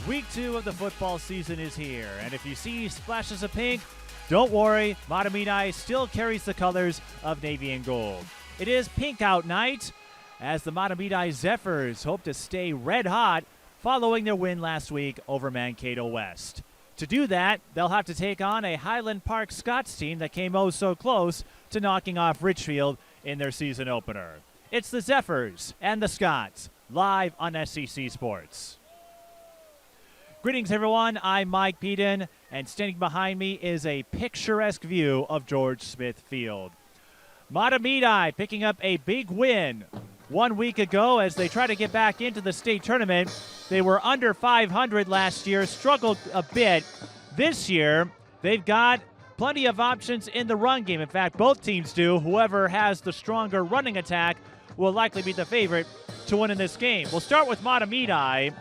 Week 2 of the football season is here, and if you see splashes of pink, don't worry, Mahtomedi still carries the colors of navy and gold. It is pink out night as the Mahtomedi Zephyrs hope to stay red hot following their win last week over Mankato West. To do that, they'll have to take on a Highland Park Scots team that came oh so close to knocking off Richfield in their season opener. It's the Zephyrs and the Scots, live on SEC Sports. Greetings, everyone. I'm Mike Peden, and standing behind me is a picturesque view of George Smith Field. Mahtomedi picking up a big win 1 week ago as they try to get back into the state tournament. They were under 500 last year, struggled a bit. This year, they've got plenty of options in the run game. In fact, both teams do. Whoever has the stronger running attack will likely be the favorite to win in this game. We'll start with Mahtomedi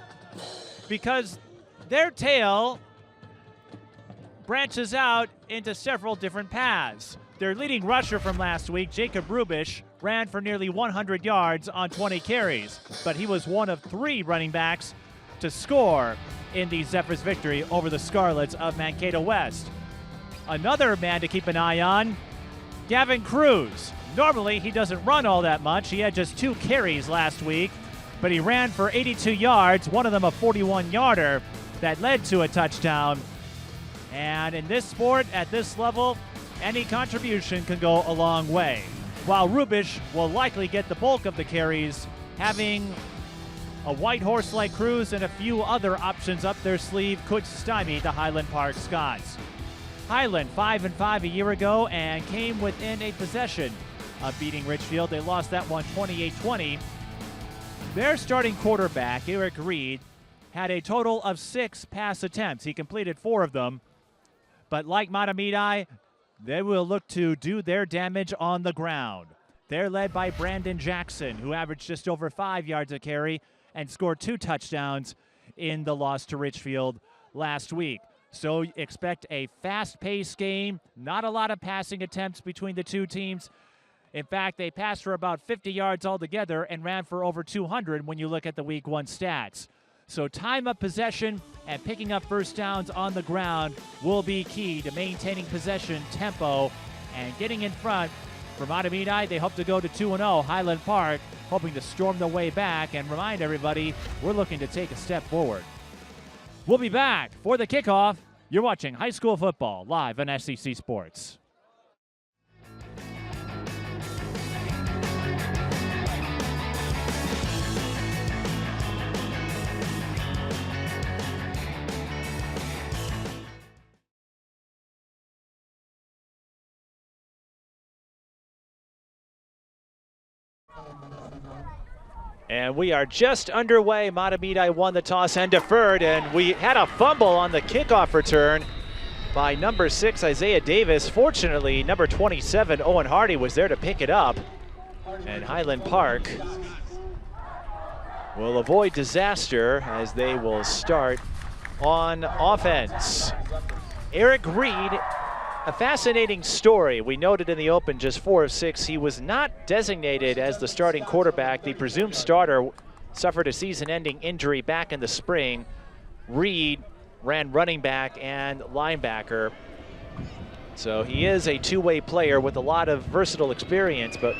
because their tale branches out into several different paths. Their leading rusher from last week, Jacob Rubish, ran for nearly 100 yards on 20 carries, but he was one of 3 running backs to score in the Zephyrs' victory over the Scarlets of Mankato West. Another man to keep an eye on, Gavin Cruz. Normally, he doesn't run all that much. He had just 2 carries last week, but he ran for 82 yards, one of them a 41-yarder that led to a touchdown. And in this sport, at this level, any contribution can go a long way. While Rubish will likely get the bulk of the carries, having a white horse like Cruz and a few other options up their sleeve could stymie the Highland Park Scots. Highland 5-5 a year ago and came within a possession of beating Richfield. They lost that one 28-20. Their starting quarterback, Eric Reed, had a total of 6 pass attempts. He completed 4 of them. But like Mahtomedi, they will look to do their damage on the ground. They're led by Brandon Jackson, who averaged just over 5 yards a carry and scored 2 touchdowns in the loss to Richfield last week. So expect a fast-paced game, not a lot of passing attempts between the two teams. In fact, they passed for about 50 yards altogether and ran for over 200 when you look at the Week 1 stats. So time of possession and picking up first downs on the ground will be key to maintaining possession, tempo, and getting in front. For Mahtomedi, they hope to go to 2-0. Highland Park hoping to storm their way back and remind everybody we're looking to take a step forward. We'll be back for the kickoff. You're watching high school football live on SEC Sports. And we are just underway. Mahtomedi won the toss and deferred, and we had a fumble on the kickoff return by number 6, Isaiah Davis. Fortunately, number 27, Owen Hardy, was there to pick it up. And Highland Park will avoid disaster as they will start on offense. Eric Reed, a fascinating story. We noted in the open just 4 of 6. He was not designated as the starting quarterback. The presumed starter suffered a season-ending injury back in the spring. Reed ran running back and linebacker. So he is a two-way player with a lot of versatile experience, but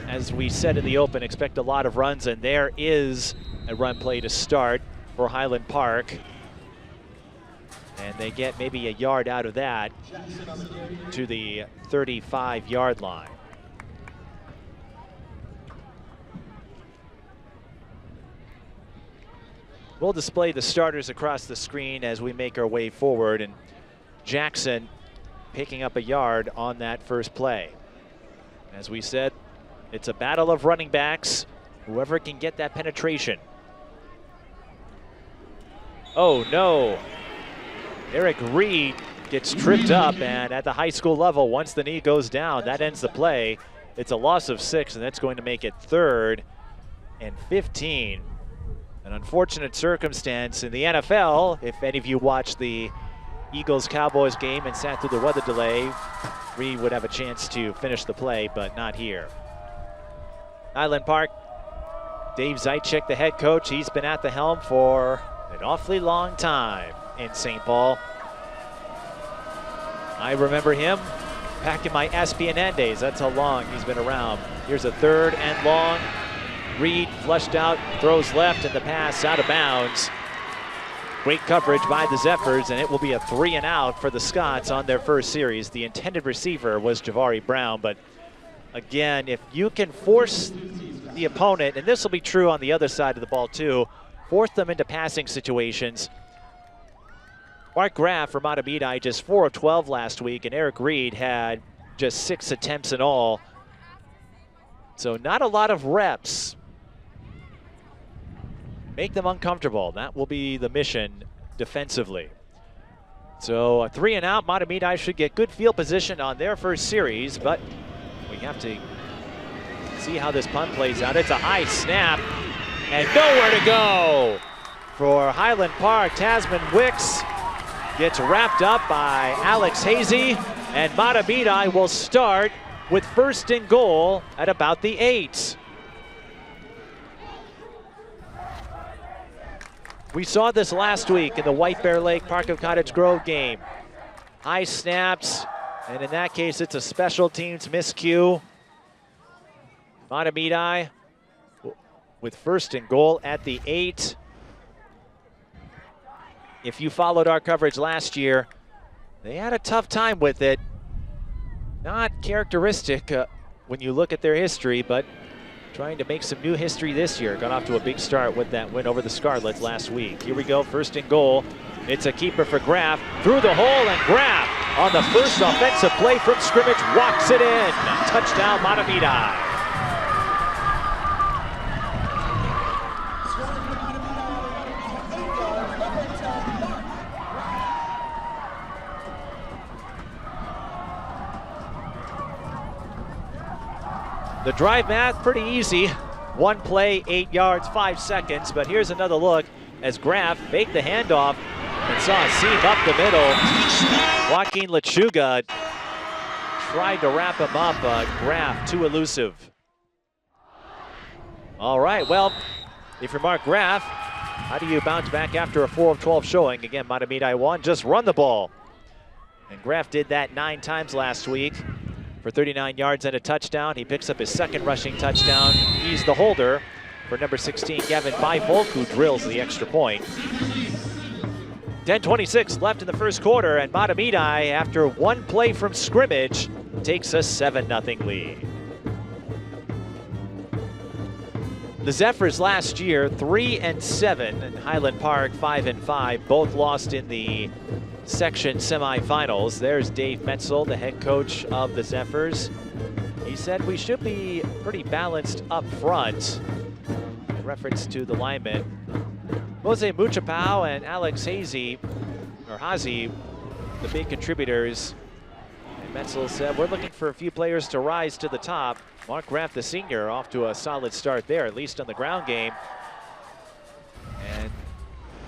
as we said in the open, expect a lot of runs, and there is a run play to start for Highland Park. And they get maybe a yard out of that to the 35-yard line. We'll display the starters across the screen as we make our way forward, and Jackson picking up a yard on that first play. As we said, it's a battle of running backs, whoever can get that penetration. Oh no. Eric Reed gets tripped up, and at the high school level, once the knee goes down, that ends the play. It's a loss of 6, and that's going to make it 3rd and 15. An unfortunate circumstance in the NFL. If any of you watched the Eagles-Cowboys game and sat through the weather delay, Reed would have a chance to finish the play, but not here. Highland Park, Dave Zaitchik, the head coach, he's been at the helm for An awfully long time in St. Paul. I remember him back in my SPNN days. That's how long he's been around. Here's a 3rd and long. Reed flushed out, throws left, and the pass out of bounds. Great coverage by the Zephyrs, and it will be a 3 and out for the Scots on their first series. The intended receiver was Javari Brown, but again, if you can force the opponent, and this will be true on the other side of the ball too, force them into passing situations. Mark Graff from Mahtomedi just 4 of 12 last week, and Eric Reed had just 6 attempts in all. So not a lot of reps. Make them uncomfortable. That will be the mission defensively. So a 3 and out. Mahtomedi should get good field position on their first series, but we have to see how this punt plays out. It's a high snap and nowhere to go for Highland Park. Tasman Wicks gets wrapped up by Alex Hazy, and Mahtomedi will start with 1st and goal at about the 8. We saw this last week in the White Bear Lake Park of Cottage Grove game. High snaps, and in that case, it's a special teams miscue. Mahtomedi with 1st and goal at the 8. If you followed our coverage last year, they had a tough time with it. Not characteristic when you look at their history, but trying to make some new history this year. Got off to a big start with that win over the Scarlets last week. Here we go, 1st and goal. It's a keeper for Graff. Through the hole, and Graff on the first offensive play from scrimmage walks it in. Touchdown, Mahtomedi. The drive math, pretty easy. 1 play, 8 yards, 5 seconds. But here's another look as Graff faked the handoff and saw a seam up the middle. Joaquin Lechuga tried to wrap him up. Graff too elusive. All right, well, if you're Mark Graff, how do you bounce back after a 4 of 12 showing? Again, Mahtomedi won. Just run the ball. And Graff did that 9 times last week for 39 yards and a touchdown. He picks up his 2nd rushing touchdown. He's the holder for number 16, Gavin Byfolk, who drills the extra point. 10:26 left in the first quarter, and Mahtomedi, after 1 play from scrimmage, takes a 7-0 lead. The Zephyrs last year, 3 and 7, and Highland Park 5 and 5, both lost in the section semifinals. There's Dave Metzel, the head coach of the Zephyrs. He said we should be pretty balanced up front. In reference to the linemen, Jose Muchapao and Alex Hazy, the big contributors. And Metzel said we're looking for a few players to rise to the top. Mark Graff, the senior, off to a solid start there, at least on the ground game. And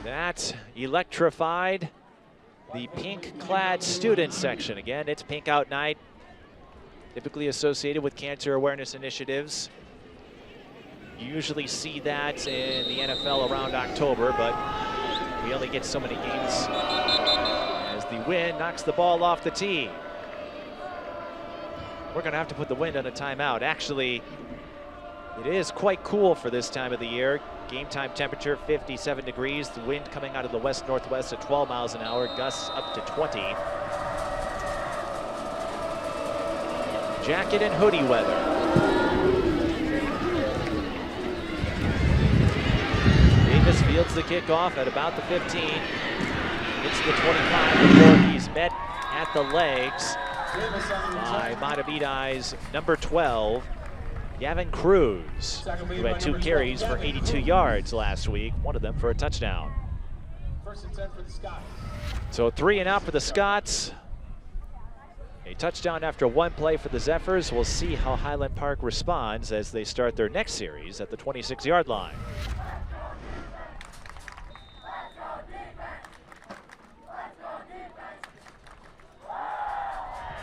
that electrified the pink-clad student section. Again, it's Pink Out Night, typically associated with cancer awareness initiatives. You usually see that in the NFL around October, but we only get so many games as the wind knocks the ball off the tee. We're going to have to put the wind on a timeout. Actually, it is quite cool for this time of the year. Game time temperature 57 degrees. The wind coming out of the west-northwest at 12 miles an hour. Gusts up to 20. Jacket and hoodie weather. Davis fields the kickoff at about the 15. Gets the 25 before he's met at the legs by Mahtomedi's number 12, Gavin Cruz, who had 2 carries for 82 yards last week, one of them for a touchdown. 1st and 10 for the Scots. So 3 and out for the Scots. A touchdown after 1 play for the Zephyrs. We'll see how Highland Park responds as they start their next series at the 26-yard line.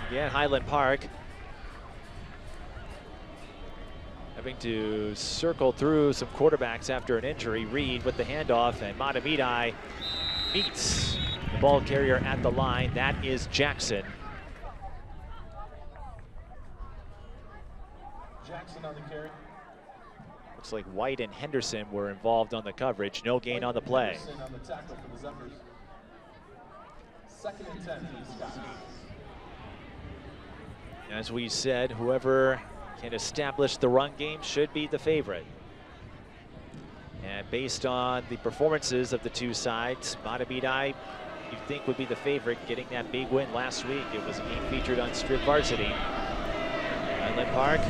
Again, Highland Park having to circle through some quarterbacks after an injury. Reed with the handoff, and Mahtomedi meets the ball carrier at the line. That is Jackson. Jackson on the carry. Looks like White and Henderson were involved on the coverage. No gain on the play. Henderson on the tackle for the Zephyrs. 2nd and 10 for the Scots. As we said, whoever can establish the run game should be the favorite. And based on the performances of the two sides, Mahtomedi, you'd think would be the favorite, getting that big win last week. It was a game featured on Strip Varsity. Highland Park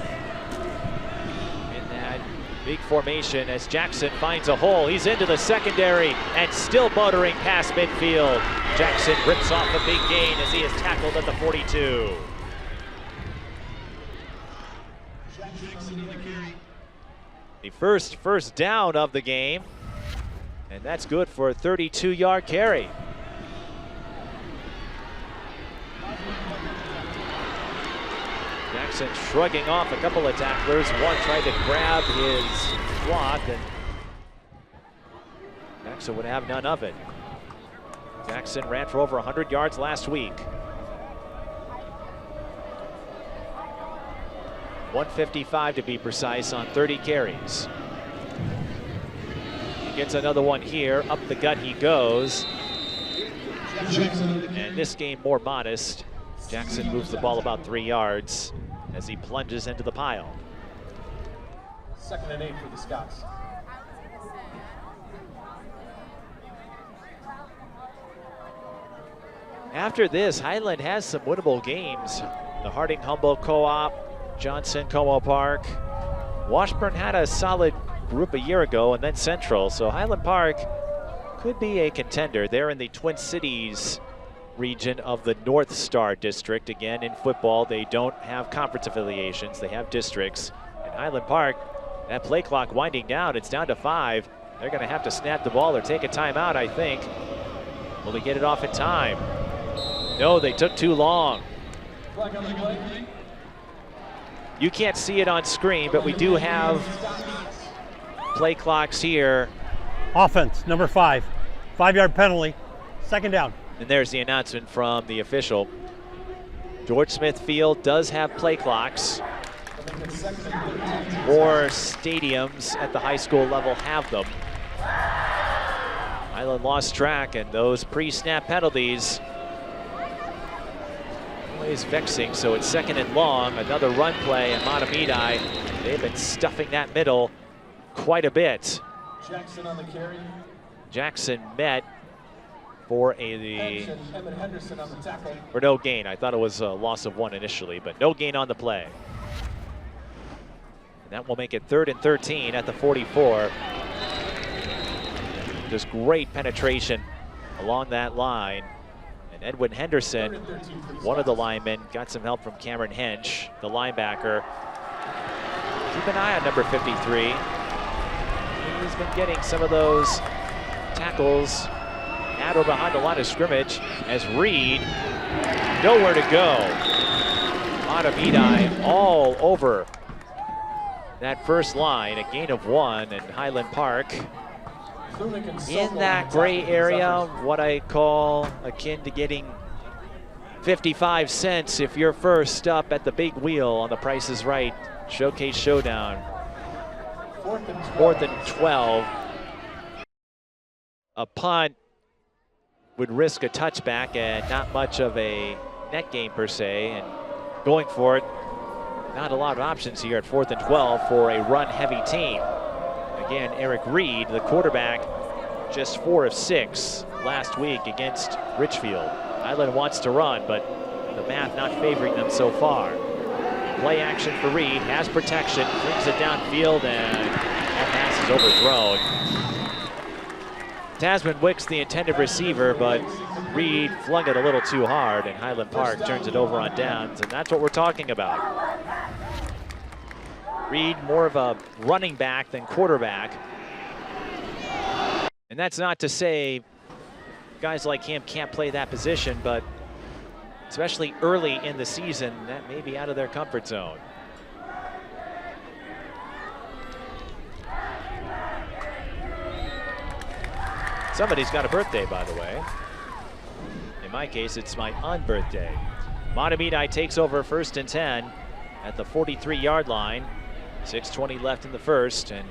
in that big formation as Jackson finds a hole. He's into the secondary and still motoring past midfield. Jackson rips off a big gain as he is tackled at the 42. The first down of the game, and that's good for a 32-yard carry. Jackson shrugging off a couple of tacklers. One tried to grab his cloth, and Jackson would have none of it. Jackson ran for over 100 yards last week. 155 to be precise on 30 carries. He gets another one here. Up the gut he goes. And this game more modest. Jackson moves the ball about 3 yards as he plunges into the pile. 2nd and 8 for the Scots. After this, Highland has some winnable games. The Harding-Humboldt Co-op, Johnson, Como Park. Washburn had a solid group a year ago, and then Central. So Highland Park could be a contender. They're in the Twin Cities region of the Northstar district. Again, in football, they don't have conference affiliations. They have districts. And Highland Park, that play clock winding down. It's down to 5. They're going to have to snap the ball or take a timeout, I think. Will they get it off in time? No, they took too long. Flag on the play. You can't see it on screen, but we do have play clocks here. Offense, number 5. 5-yard penalty, 2nd down. And there's the announcement from the official. George Smith Field does have play clocks. More stadiums at the high school level have them. Highland lost track, and those pre-snap penalties always vexing. So it's 2nd and long, another run play, and Mahtomedi, they've been stuffing that middle quite a bit. Jackson on the carry. Jackson met for Henderson on the tackle. for no gain. I thought it was a loss of 1 initially, but no gain on the play. And that will make it 3rd and 13 at the 44. Just great penetration along that line. And Edwin Henderson, one of the linemen, got some help from Cameron Hench, the linebacker. Keep an eye on number 53. He's been getting some of those tackles at or behind the line of scrimmage as Reed, nowhere to go. Mahtomedi all over that first line, a gain of 1, and Highland Park in that gray area, what I call akin to getting 55 cents if you're first up at the big wheel on The Price is Right Showcase Showdown. 4th and 12. A punt would risk a touchback and not much of a net gain per se, and going for it, not a lot of options here at 4th and 12 for a run-heavy team. Again, Eric Reed, the quarterback, just 4 of 6 last week against Richfield. Highland wants to run, but the math not favoring them so far. Play action for Reed, has protection, brings it downfield, and that pass is overthrown. Tasman Wicks, the intended receiver, but Reed flung it a little too hard, and Highland Park turns it over on downs, and that's what we're talking about. Reed, more of a running back than quarterback. And that's not to say guys like him can't play that position, but especially early in the season, that may be out of their comfort zone. Somebody's got a birthday, by the way. In my case, it's my unbirthday. Mahtomedi takes over 1st and 10 at the 43-yard line. 6:20 left in the first, and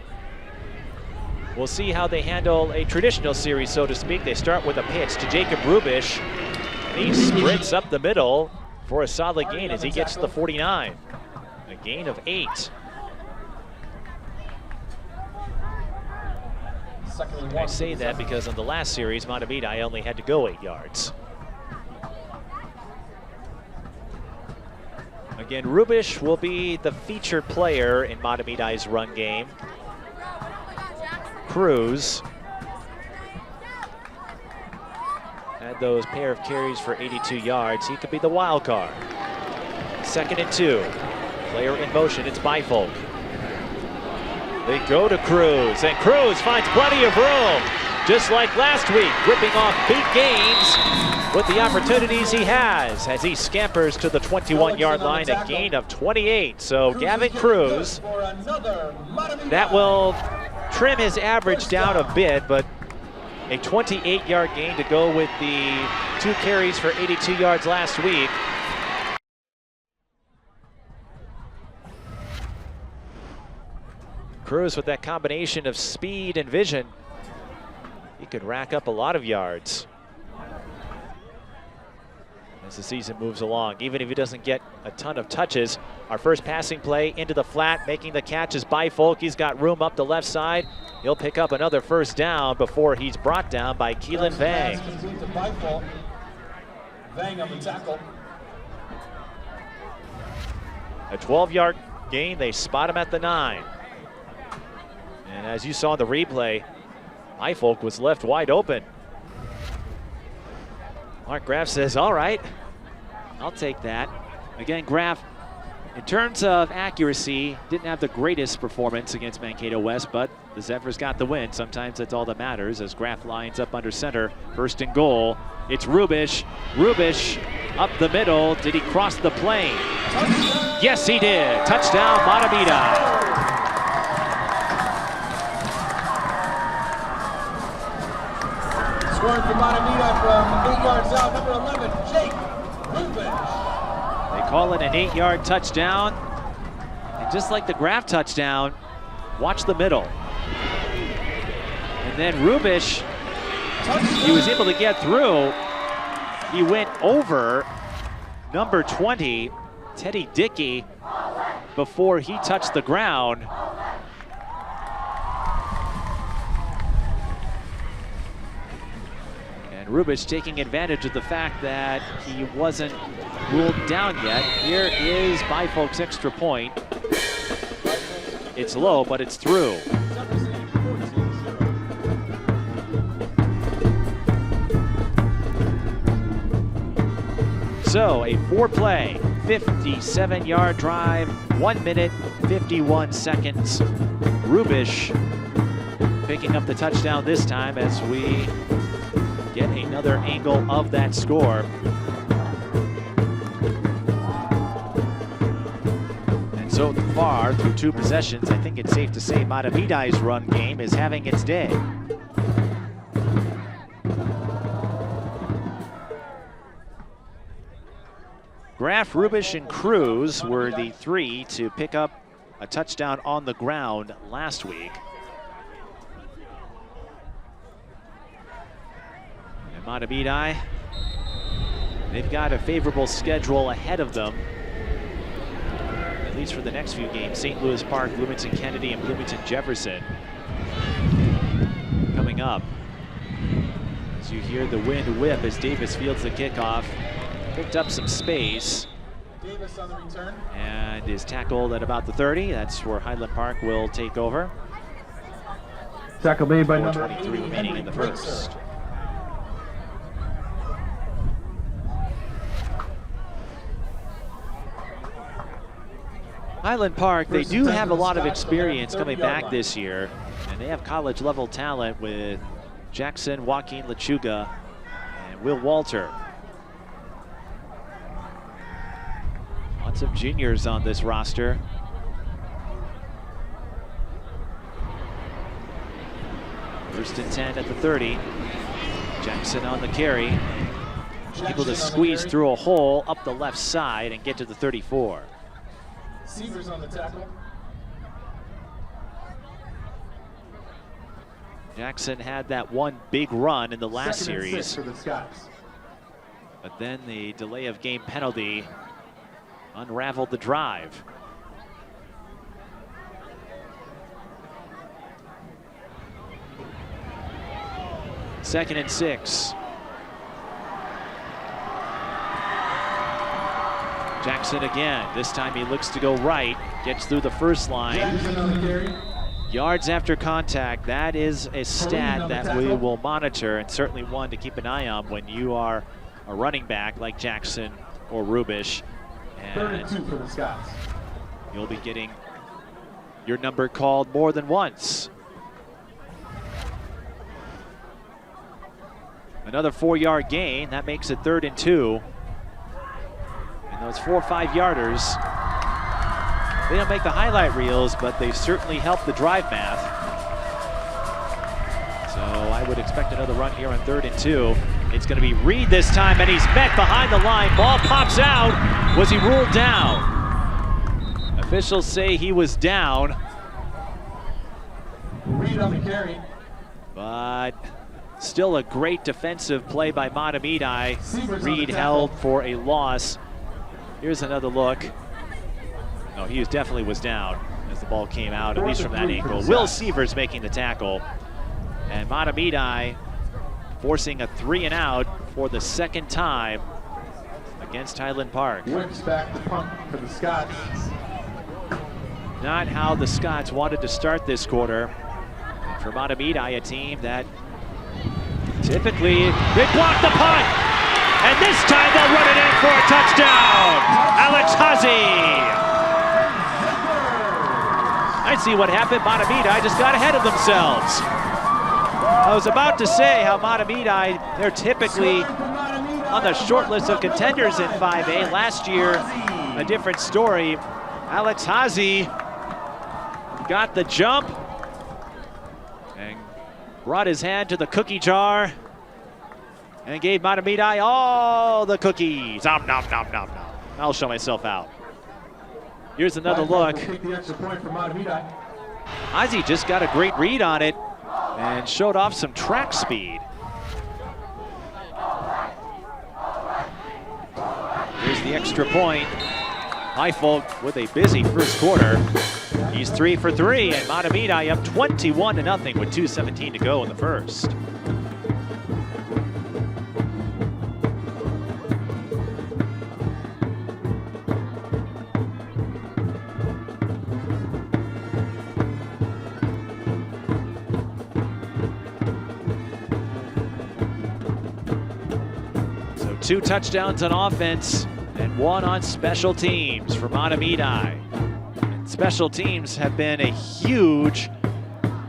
we'll see how they handle a traditional series, so to speak. They start with a pitch to Jacob Rubish, and he sprints up the middle for a solid gain as he gets to the 49. A gain of 8. I say that because on the last series, Mahtomedi only had to go 8 yards. Again, Rubish will be the featured player in Mahtomedi's run game. Cruz had those pair of carries for 82 yards. He could be the wild card. 2nd and 2. Player in motion, it's Bifolk. They go to Cruz, and Cruz finds plenty of room. Just like last week, ripping off big gains with the opportunities he has as he scampers to the 21-yard line, a gain of 28. So Gavin Cruz, that will trim his average down a bit, but a 28-yard gain to go with the 2 carries for 82 yards last week. Cruz with that combination of speed and vision, he could rack up a lot of yards as the season moves along, even if he doesn't get a ton of touches. Our first passing play into the flat, making the catch is Bifolk. He's got room up the left side. He'll pick up another 1st down before he's brought down by Keelan Vang. Vang on the tackle. A 12-yard gain. They spot him at the 9. And as you saw in the replay, Bifolk was left wide open. Mark Graff says, all right, I'll take that. Again, Graff, in terms of accuracy, didn't have the greatest performance against Mankato West, but the Zephyrs got the win. Sometimes that's all that matters as Graff lines up under center. 1st and goal. It's Rubish. Rubish up the middle. Did he cross the plane? Yes, he did. Touchdown, Mahtomedi. Scoring for Mahtomedi from 8 yards out, number 11, Jake Rubish. They call it an 8-yard touchdown. And just like the Graff touchdown, watch the middle. And then Rubish, he was able to get through. He went over number 20, Teddy Dickey, before he touched the ground. Rubish taking advantage of the fact that he wasn't ruled down yet. Here is Bifolk's extra point. It's low, but it's through. So a 4-play, 57-yard drive, 1 minute, 51 seconds. Rubish picking up the touchdown this time as we get another angle of that score. And so far, through 2 possessions, I think it's safe to say Mahtomedi's run game is having its day. Graff, Rubish, and Cruz were the 3 to pick up a touchdown on the ground last week. Mahtomedi, they've got a favorable schedule ahead of them, at least for the next few games. St. Louis Park, Bloomington Kennedy, and Bloomington Jefferson coming up. As you hear the wind whip as Davis fields the kickoff, picked up some space. Davis on the return. And is tackled at about the 30. That's where Highland Park will take over. Tackle made by number 4:23 remaining in the first. Highland Park, they do have a lot of experience coming back this year, and they have college level talent with Jackson, Joaquin Lechuga, and Will Walter. Lots of juniors on this roster. First and 10 at the 30. Jackson on the carry. Able to squeeze through a hole up the left side and get to the 34. Zephyrs on the tackle. Jackson had that one big run in the last 2nd and 6 series, for the Scots. but then the delay of game penalty unraveled the drive. Second and 6. Jackson again. This time he looks to go right, gets through the first line. Jackson on the carry. Yards after contact, that is a stat that we will monitor, and certainly one to keep an eye on when you are a running back like Jackson or Rubish. 3rd and 2 for the Scots. You'll be getting your number called more than once. Another 4-yard gain, that makes it 3rd and 2. And those 4 or 5-yarders, they don't make the highlight reels, but they certainly help the drive math. So I would expect another run here on 3rd and 2. It's going to be Reed this time, and he's met behind the line. Ball pops out. Was he ruled down? Officials say he was down. Reed on the carry. But still a great defensive play by Mahtomedi. Reed held for a loss. Here's another look. No, he definitely was down as the ball came out, at least from that angle. Will Zephyrs making the tackle. And Mahtomedi forcing a 3-and-out for the 2nd time against Highland Park. Whips back the punt for the Scots. Not how the Scots wanted to start this quarter. And for Mahtomedi, a team that typically, they block the punt. And this time they'll run it in for a touchdown. Alex Hazy. I see what happened. Mahtomedi just got ahead of themselves. I was about to say how Mahtomedi, they're typically on the short list of contenders in 5A. Last year, a different story. Alex Hazy got the jump and brought his hand to the cookie jar and gave Mahtomedi all the cookies. Nom, nom, nom, nom, nom. I'll show myself out. Here's another look. Hazy just got a great read on it and showed off some track speed. Here's the extra point. Highfolk with a busy first quarter. He's 3 for 3, and Mahtomedi up 21-0 with 2:17 to go in the first. So 2 touchdowns on offense and 1 on special teams for Mahtomedi. Special teams have been a huge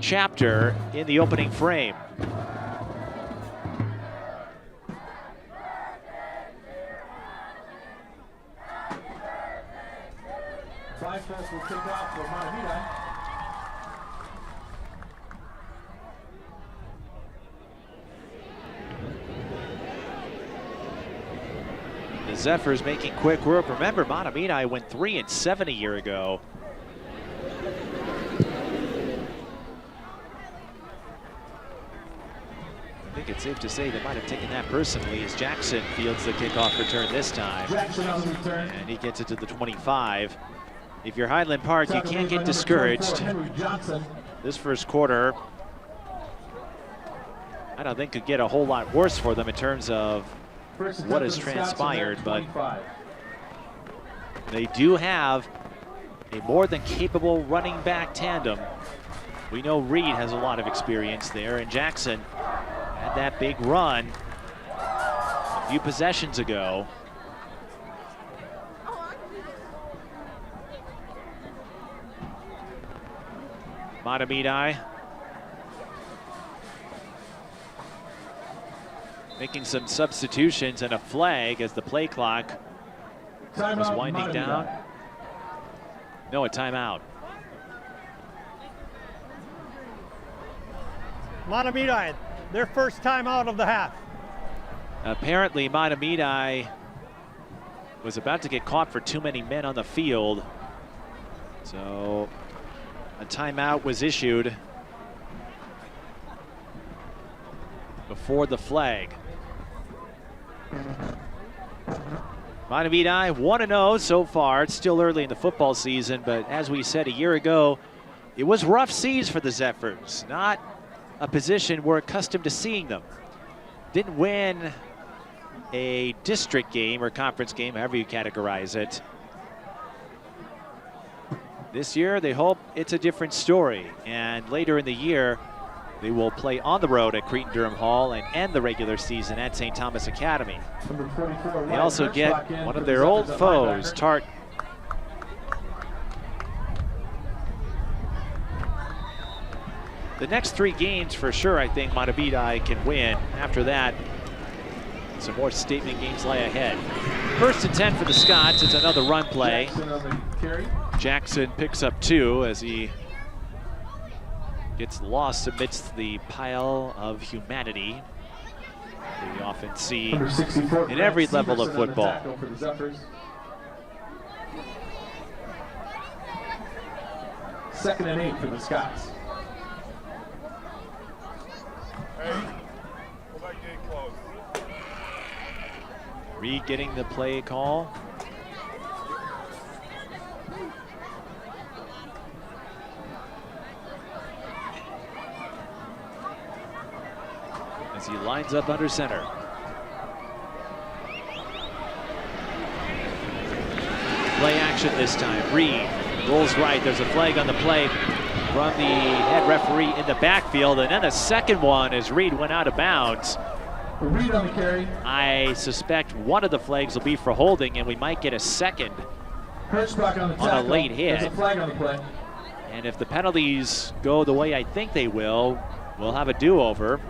chapter in the opening frame. Highfolk will kick off for Mahtomedi. The Zephyrs making quick work. Remember, Mahtomedi went 3-7 a year ago. I think it's safe to say they might have taken that personally as Jackson fields the kickoff return this time. Jackson on the return. And he gets it to the 25. If you're Highland Park, you can't get discouraged. This first quarter, I don't think could get a whole lot worse for them in terms of what has transpired, but they do have a more than capable running back tandem. We know Reed has a lot of experience there, and Jackson had that big run a few possessions ago. Mahtomedi making some substitutions and a flag as the play clock was winding down. No, a timeout. Mahtomedi, their first time out of the half. Apparently, Mahtomedi was about to get caught for too many men on the field. So a timeout was issued before the flag. Mahtomedi 1-0 so far. It's still early in the football season, but as we said a year ago, it was rough seas for the Zephyrs. Not a position we're accustomed to seeing them. Didn't win a district game or conference game, however you categorize it. This year, they hope it's a different story. And later in the year, they will play on the road at Cretin-Durham Hall and end the regular season at St. Thomas Academy. They also get one of their old foes, Tart. The next 3 games for sure, I think Mahtomedi can win. After that, some more statement games lie ahead. 1st and 10 for the Scots. It's another run play. Jackson picks up 2 as he gets lost amidst the pile of humanity we often see in every level of football. Second and 8 for the Scots. Reed getting the play call. As he lines up under center. Play action this time. Reed rolls right. There's a flag on the play from the head referee in the backfield. And then the second one as Reed went out of bounds. Reed on the carry. I suspect one of the flags will be for holding, and we might get a second on a late hit. There's a flag on the play. And if the penalties go the way I think they will, we'll have a do-over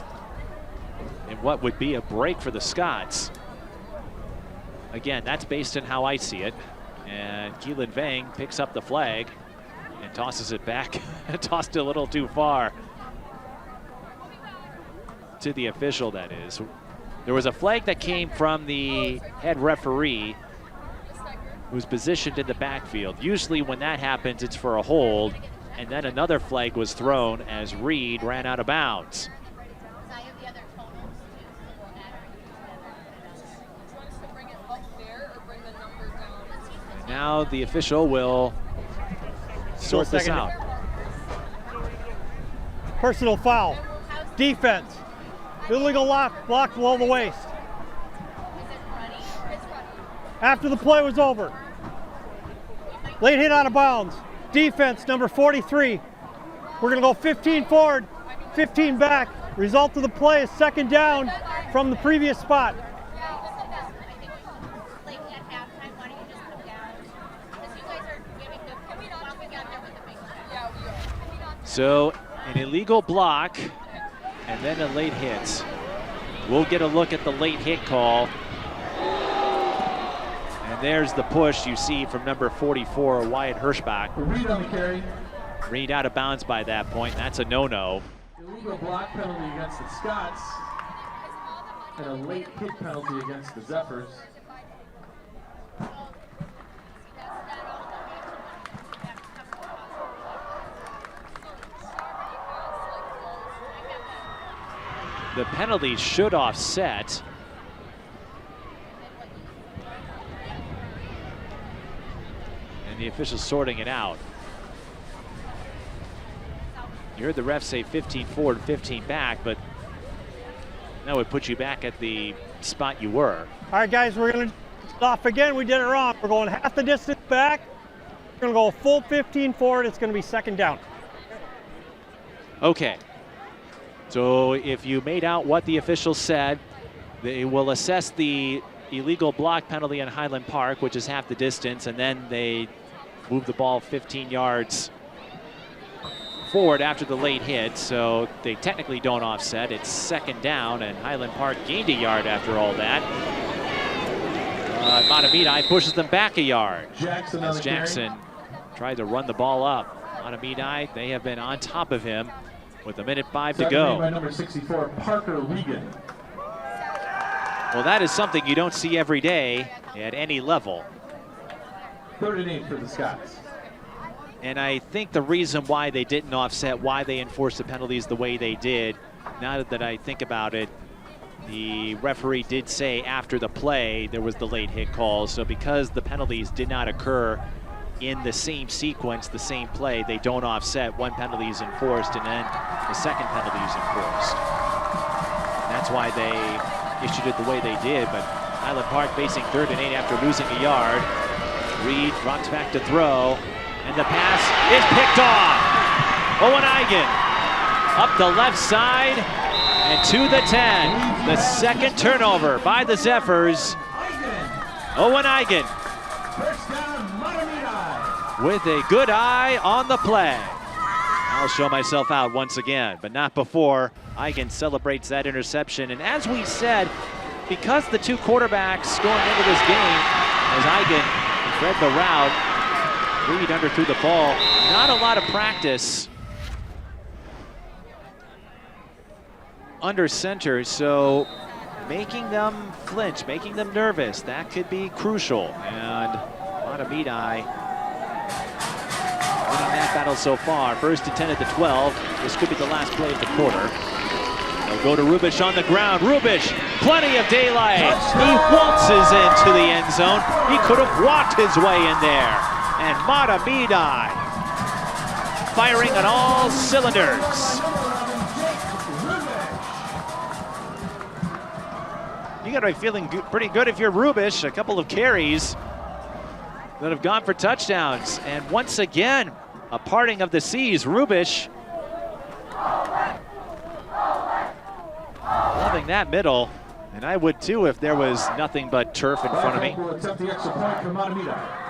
in what would be a break for the Scots. Again, that's based on how I see it. And Keelan Vang picks up the flag and tosses it back. Tossed it a little too far to the official, that is. There was a flag that came from the head referee who's positioned in the backfield. Usually when that happens, it's for a hold, and then another flag was thrown as Reed ran out of bounds. And now the official will sort this out. Personal foul. Defense. Illegal block below the waist. After the play was over. Late hit out of bounds. Defense, number 43. We're going to go 15 forward, 15 back. Result of the play is second down from the previous spot. So an illegal block and then a late hit. We'll get a look at the late hit call. And there's the push you see from number 44, Wyatt Hirschbach. Reed on the carry. Reed out of bounds by that point. That's a no-no. Illegal block penalty against the Scots. And a late hit penalty against the Zephyrs. The penalty should offset. And the official's sorting it out. You heard the ref say 15 forward, 15 back, but that would put you back at the spot you were. All right, guys, we're going to stop again. We did it wrong. We're going half the distance back. We're going to go full 15 forward. It's going to be second down. Okay. So if you made out what the official said, they will assess the illegal block penalty in Highland Park, which is half the distance, and then they move the ball 15 yards forward after the late hit. So they technically don't offset. It's second down, and Highland Park gained a yard after all that. Mahtomedi pushes them back a yard. As Jackson tried to run the ball up. Mahtomedi, they have been on top of him with 1:05 to go. By number 64, Parker Regan. Well, that is something you don't see every day at any level. 3rd and 8 for the Scots. And I think the reason why they didn't offset, why they enforced the penalties the way they did, now that I think about it, the referee did say after the play there was the late hit call. So because the penalties did not occur in the same sequence, the same play, they don't offset. One penalty is enforced and then the second penalty is enforced. And that's why they issued it the way they did. But Highland Park facing 3rd and 8 after losing a yard. Reed rocks back to throw, and the pass is picked off. Owen Eigen up the left side and to the 10. The second turnover by the Zephyrs. Owen Eigen with a good eye on the play. I'll show myself out once again, but not before Eigen celebrates that interception. And as we said, because the two quarterbacks going into this game, as Eigen read the route, Reed underthrew the ball. Not a lot of practice under center, so making them flinch, making them nervous, that could be crucial. And Mahtomedi winning that battle so far. 1st and 10 at the 12. This could be the last play of the quarter. They'll go to Rubish on the ground. Rubish, plenty of daylight. He waltzes into the end zone. He could have walked his way in there. And Mahtomedi firing on all cylinders. You got to be feeling pretty good if you're Rubish. A couple of carries that have gone for touchdowns. And once again, a parting of the seas. Rubish loving that middle, and I would too if there was nothing but turf in front of me. Will attempt the extra point for Mahtomedi.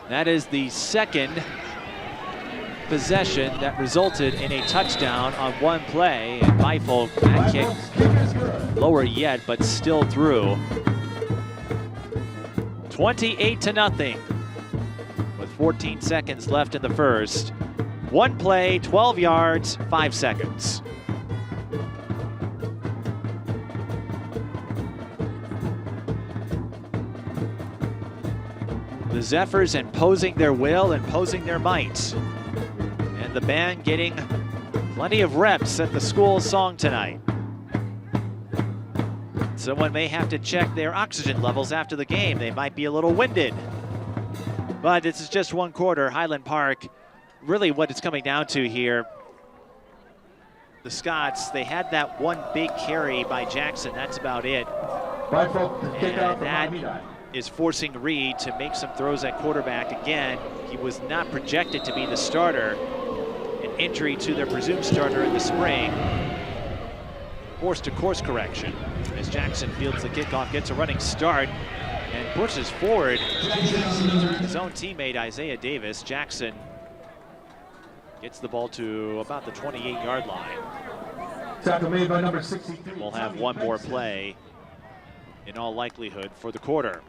That is the second possession that resulted in a touchdown on one play. And Bifold, that kick lower yet, but still through. 28-0 with 14 seconds left in the first. One play, 12 yards, 5 seconds. The Zephyrs imposing their will, imposing their might. And the band getting plenty of reps at the school song tonight. Someone may have to check their oxygen levels after the game. They might be a little winded. But this is just one quarter. Highland Park, really what it's coming down to here, the Scots, they had that one big carry by Jackson. That's about it. And that is forcing Reed to make some throws at quarterback. Again, he was not projected to be the starter. An injury to their presumed starter in the spring forced a course correction as Jackson fields the kickoff, gets a running start, and pushes forward his own teammate Isaiah Davis. Jackson gets the ball to about the 28-yard line. Tackle made by number 63. We'll have one more play in all likelihood for the quarter.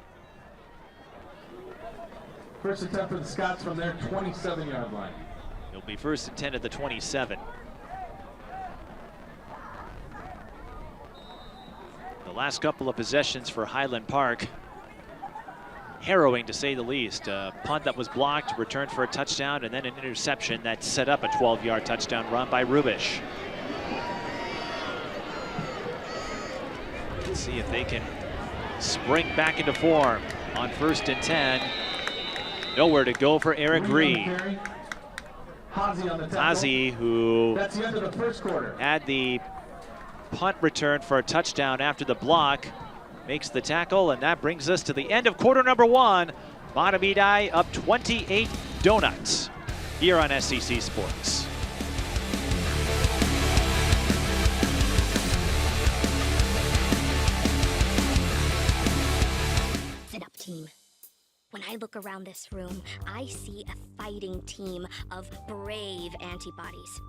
First attempt for the Scots from their 27-yard line. It'll be 1st and 10 at the 27. The last couple of possessions for Highland Park, harrowing to say the least. A punt that was blocked, returned for a touchdown, and then an interception that set up a 12-yard touchdown run by Rubish. Let's see if they can spring back into form on 1st and 10. Nowhere to go for Eric Reed. Hazy, who That's the end of the first quarter. had the punt return for a touchdown after the block, makes the tackle, and that brings us to the end of quarter number one. Mahtomedi up 28 donuts here on SEC Sports. Sit up, team. When I I look around this room, I see a fighting team of brave antibodies.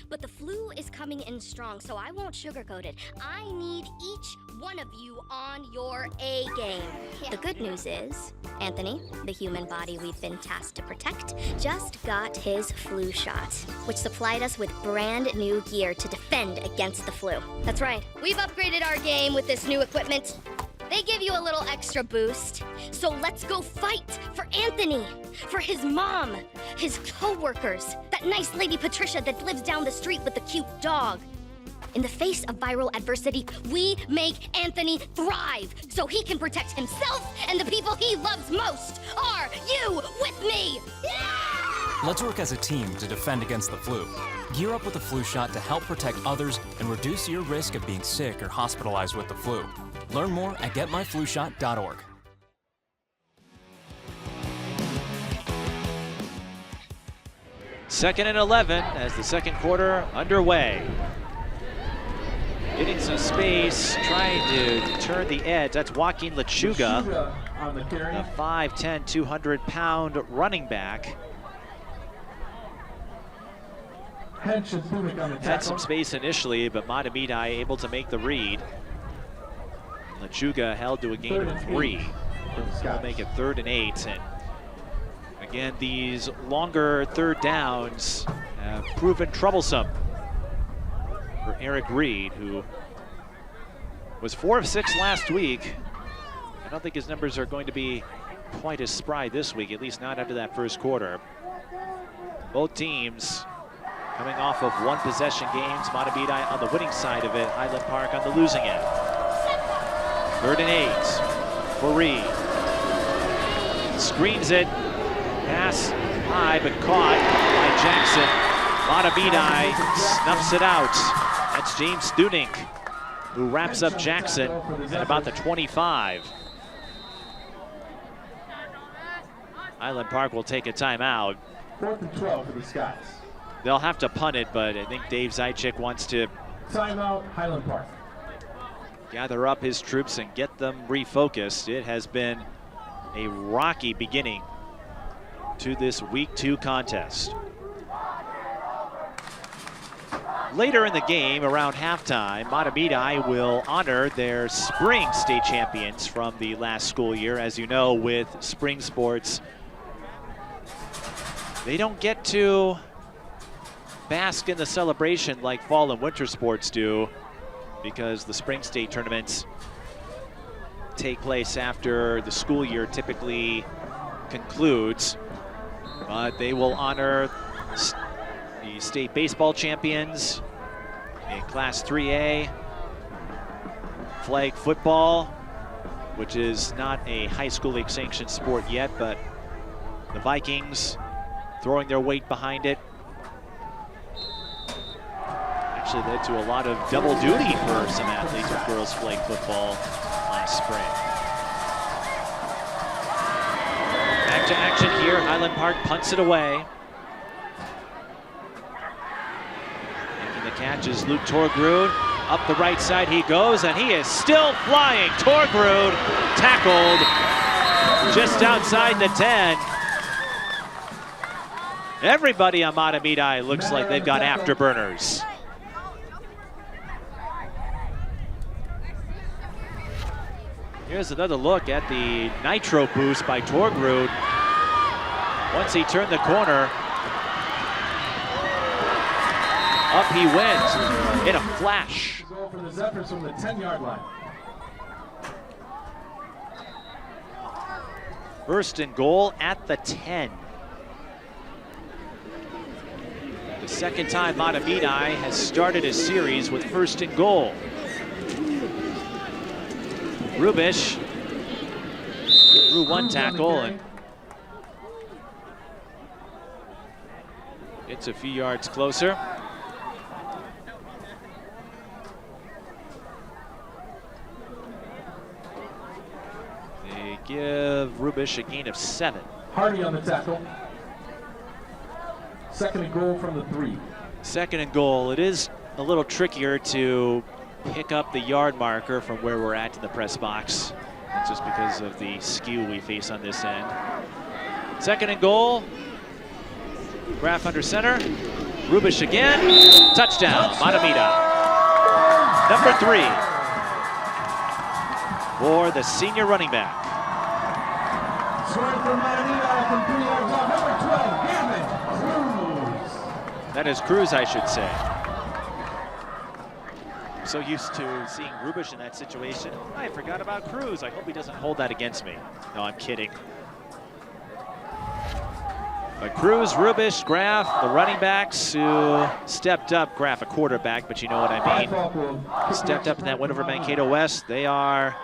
But the flu is coming in strong, so I won't sugarcoat it. I need each one of you on your A game. The good news is, Anthony, the human body we've been tasked to protect, just got his flu shot, which supplied us with brand new gear to defend against the flu. That's right, we've upgraded our game with this new equipment. They give you a little extra boost. So let's go fight for Anthony, for his mom, his co-workers, that nice lady Patricia that lives down the street with the cute dog. In the face of viral adversity, we make Anthony thrive so he can protect himself and the people he loves most. Are you with me? Yeah! Let's work as a team to defend against the flu. Gear up with a flu shot to help protect others and reduce your risk of being sick or hospitalized with the flu. Learn more at getmyflushot.org. Second and 11 as the second quarter underway. Getting some space, trying to turn the edge. That's Joaquin Lechuga, on the carry. the 5'10", 200-pound running back. Hench and Punic on the tackle. Had some space initially, but Mahtomedi able to make the read. Lechuga held to a gain of 3. We'll make it 3rd and 8. And again, these longer third downs have proven troublesome for Eric Reed, who was 4 of 6 last week. I don't think his numbers are going to be quite as spry this week, at least not after that first quarter. Both teams coming off of one possession games. Mahtomedi on the winning side of it, Highland Park on the losing end. 3rd and 8 for Reed. Screens it. Pass high, but caught by Jackson. Mahtomedi snuffs it out. That's James Studink, who wraps up Jackson at about the 25. Highland Park will take a timeout. 4th and 12 for the Scots. They'll have to punt it, but I think Dave Zajic wants to Timeout, Highland Park. gather up his troops and get them refocused. It has been a rocky beginning to this Week 2 contest. Later in the game, around halftime, Mahtomedi will honor their spring state champions from the last school year. As you know, with spring sports, they don't get to bask in the celebration like fall and winter sports do, because the spring state tournaments take place after the school year typically concludes. But they will honor the state baseball champions in Class 3A, flag football, which is not a high school league sanctioned sport yet, but the Vikings throwing their weight behind it. Actually led to a lot of double duty for some athletes with girls flag football last spring. Back to action here. Highland Park punts it away. Making the catch is Luke Torgrud. Up the right side he goes, and he is still flying. Torgrud tackled just outside the 10. Everybody on Mahtomedi looks like they've got afterburners. Here's another look at the nitro boost by Torgrud. Once he turned the corner, up he went in a flash. Goal for the Zephyrs from the 10-yard line. 1st and goal at the 10. The second time Mahtomedi has started a series with 1st and goal. Rubish threw one tackle and it's a few yards closer. They give Rubish a gain of 7. Hardy on the tackle. 2nd and goal from the 3. 2nd and goal. It is a little trickier to pick up the yard marker from where we're at in the press box. That's just because of the skew we face on this end. Second and goal. Graf under center. Rubish again. Touchdown, Mahtomedi. Number 3 for the senior running back. That is Cruz, I should say. I'm so used to seeing Rubish in that situation. I forgot about Cruz. I hope he doesn't hold that against me. No, I'm kidding. But Cruz, Rubish, Graf, the running backs who stepped up. Graf, a quarterback, but you know what I mean. Stepped up in that win over Mankato West. They are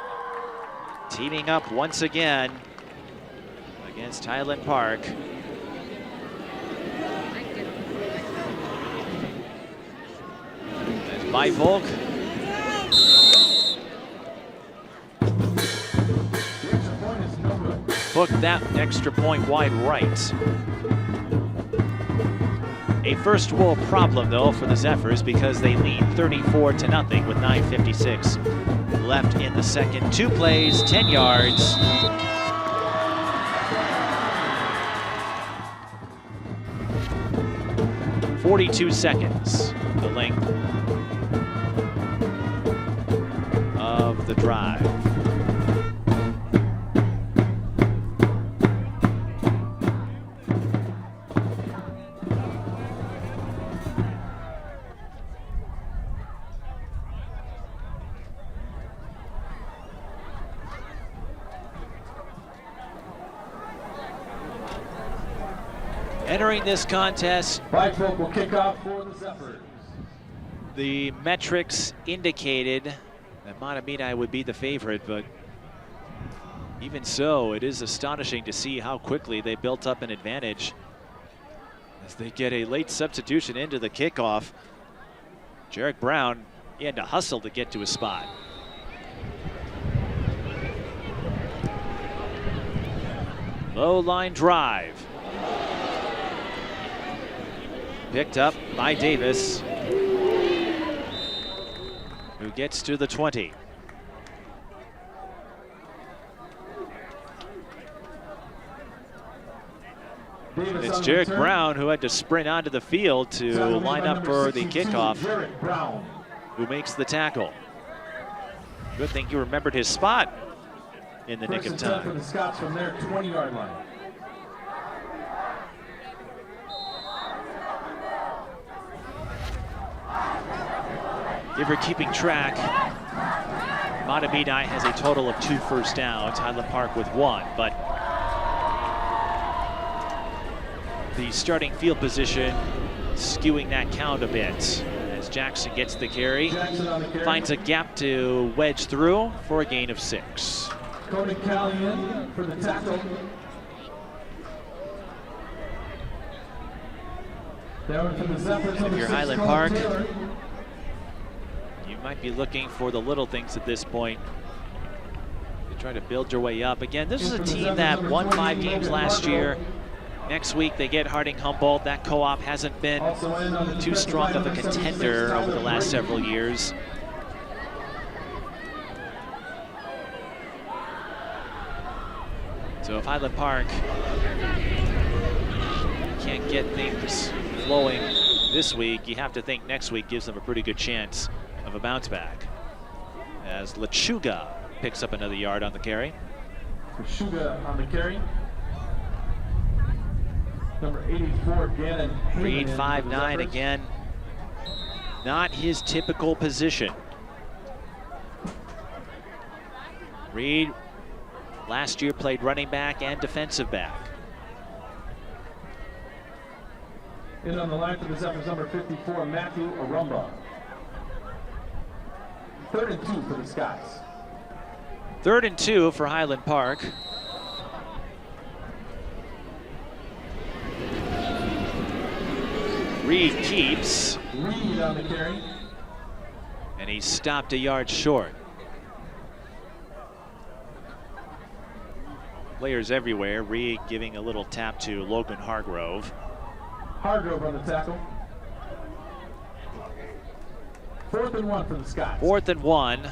teaming up once again against Highland Park. There's Byvolk. Hooked that extra point wide right. A first world problem though for the Zephyrs because they lead 34-0 with 9:56 left in the second. 2 plays, 10 yards. .42 seconds, the length of the drive. Entering this contest, Byvolk will kick off for the Zephyrs. the metrics indicated that Mahtomedi would be the favorite, but even so, it is astonishing to see how quickly they built up an advantage as they get a late substitution into the kickoff. Jarek Brown, he had to hustle to get to his spot. Low line drive. Picked up by Davis, who gets to the 20. It's Jarek Brown who had to sprint onto the field to line up for the kickoff, who makes the tackle. Good thing he remembered his spot in the nick of time. For the Scots from their 20-yard line. If you're keeping track, Mahtomedi has a total of 2 first downs, Highland Park with 1, but the starting field position skewing that count a bit as Jackson gets the carry, finds a gap to wedge through for a gain of 6. Cody Callion for the tackle. Down to the Zephyrs. If you're Highland Park, you might be looking for the little things at this point to try to build your way up. Again, this is a team that won 5 games last year. Next week they get Harding-Humboldt. That co-op hasn't been too strong of a contender over the last several years. So if Highland Park can't get things flowing this week, you have to think next week gives them a pretty good chance of a bounce back, as Lechuga picks up another yard on the carry. Lechuga on the carry. Number 84, Gannon. Reed 5'9" again. Not his typical position. Reed last year played running back and defensive back. In on the line for the Zephyrs, number 54, Matthew Arumba. 3rd and 2 for the Scots. 3rd and 2 for Highland Park. Reed keeps. Reed on the carry. And he's stopped a yard short. Players everywhere. Reed giving a little tap to Logan Hargrove. Hargrove on the tackle. 4th and 1 for the Scots. 4th and 1.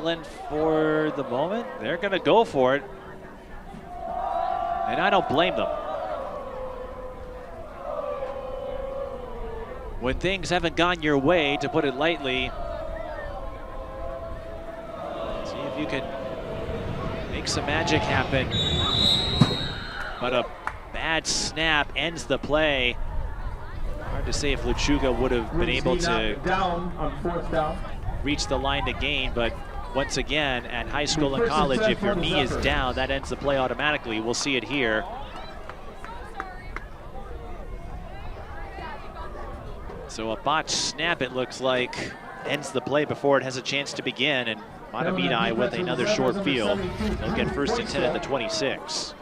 Highland for the moment. They're going to go for it. And I don't blame them. When things haven't gone your way, to put it lightly, see if you can make some magic happen. But a bad snap ends the play. Hard to say if Lechuga would have been able to down on 4th down. Reach the line to gain, but once again, at high school and college, if your knee is down, that ends the play automatically. We'll see it here. So a botched snap, it looks like, ends the play before it has a chance to begin, and Mahtomedi with another short field. They'll get 1st and 10 at the 26.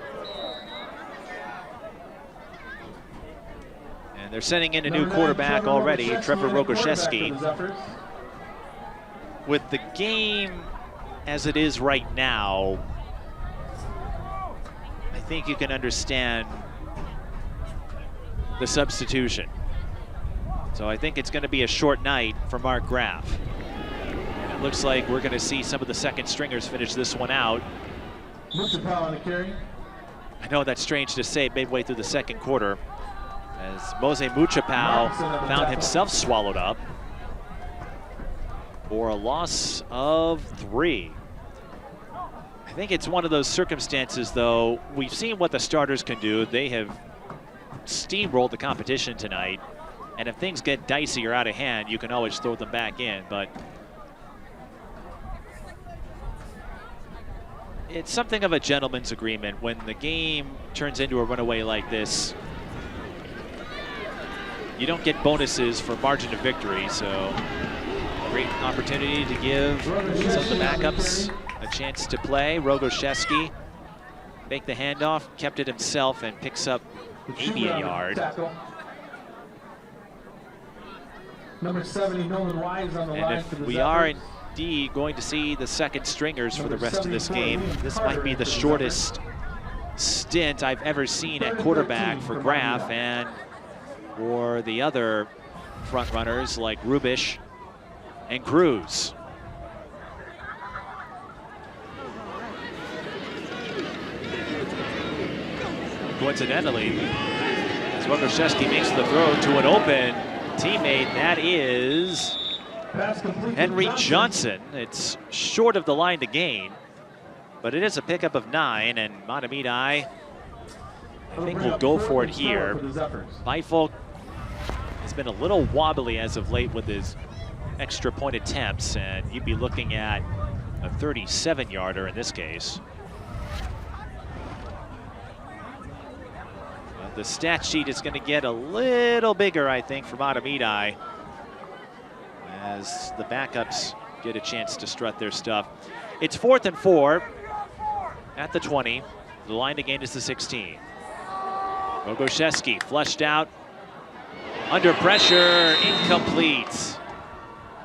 And they're sending in a new quarterback already, Trevor Rogoszewski. With the game as it is right now, I think you can understand the substitution. So I think it's going to be a short night for Mark Graff. And it looks like we're going to see some of the second stringers finish this one out. On the carry. I know that's strange to say midway through the second quarter, as Mose Muchapau found himself swallowed up for a loss of 3. I think it's one of those circumstances, though. We've seen what the starters can do. They have steamrolled the competition tonight. And if things get dicey or out of hand, you can always throw them back in. But it's something of a gentleman's agreement when the game turns into a runaway like this. You don't get bonuses for margin of victory, so great opportunity to give some of the backups a chance to play. Rogoszewski make the handoff, kept it himself, and picks up maybe a yard. Number 70, Nolan Wise on the line. And if we are indeed going to see the second stringers for the rest of this game, this might be the shortest stint I've ever seen at quarterback for Graff and for the other front runners like Rubish and Cruz. Coincidentally, as Rogoszewski makes the throw to an open teammate, that is Henry Johnson. It's short of the line to gain, but it is a pickup of 9, and Mahtomedi, I think, will go for it here. Bifolk has been a little wobbly as of late with his extra point attempts, and you'd be looking at a 37-yarder in this case. The stat sheet is going to get a little bigger, I think, for Mahtomedi as the backups get a chance to strut their stuff. It's 4th and 4 at the 20. The line to gain is the 16. Rogoszewski flushed out, under pressure, incomplete.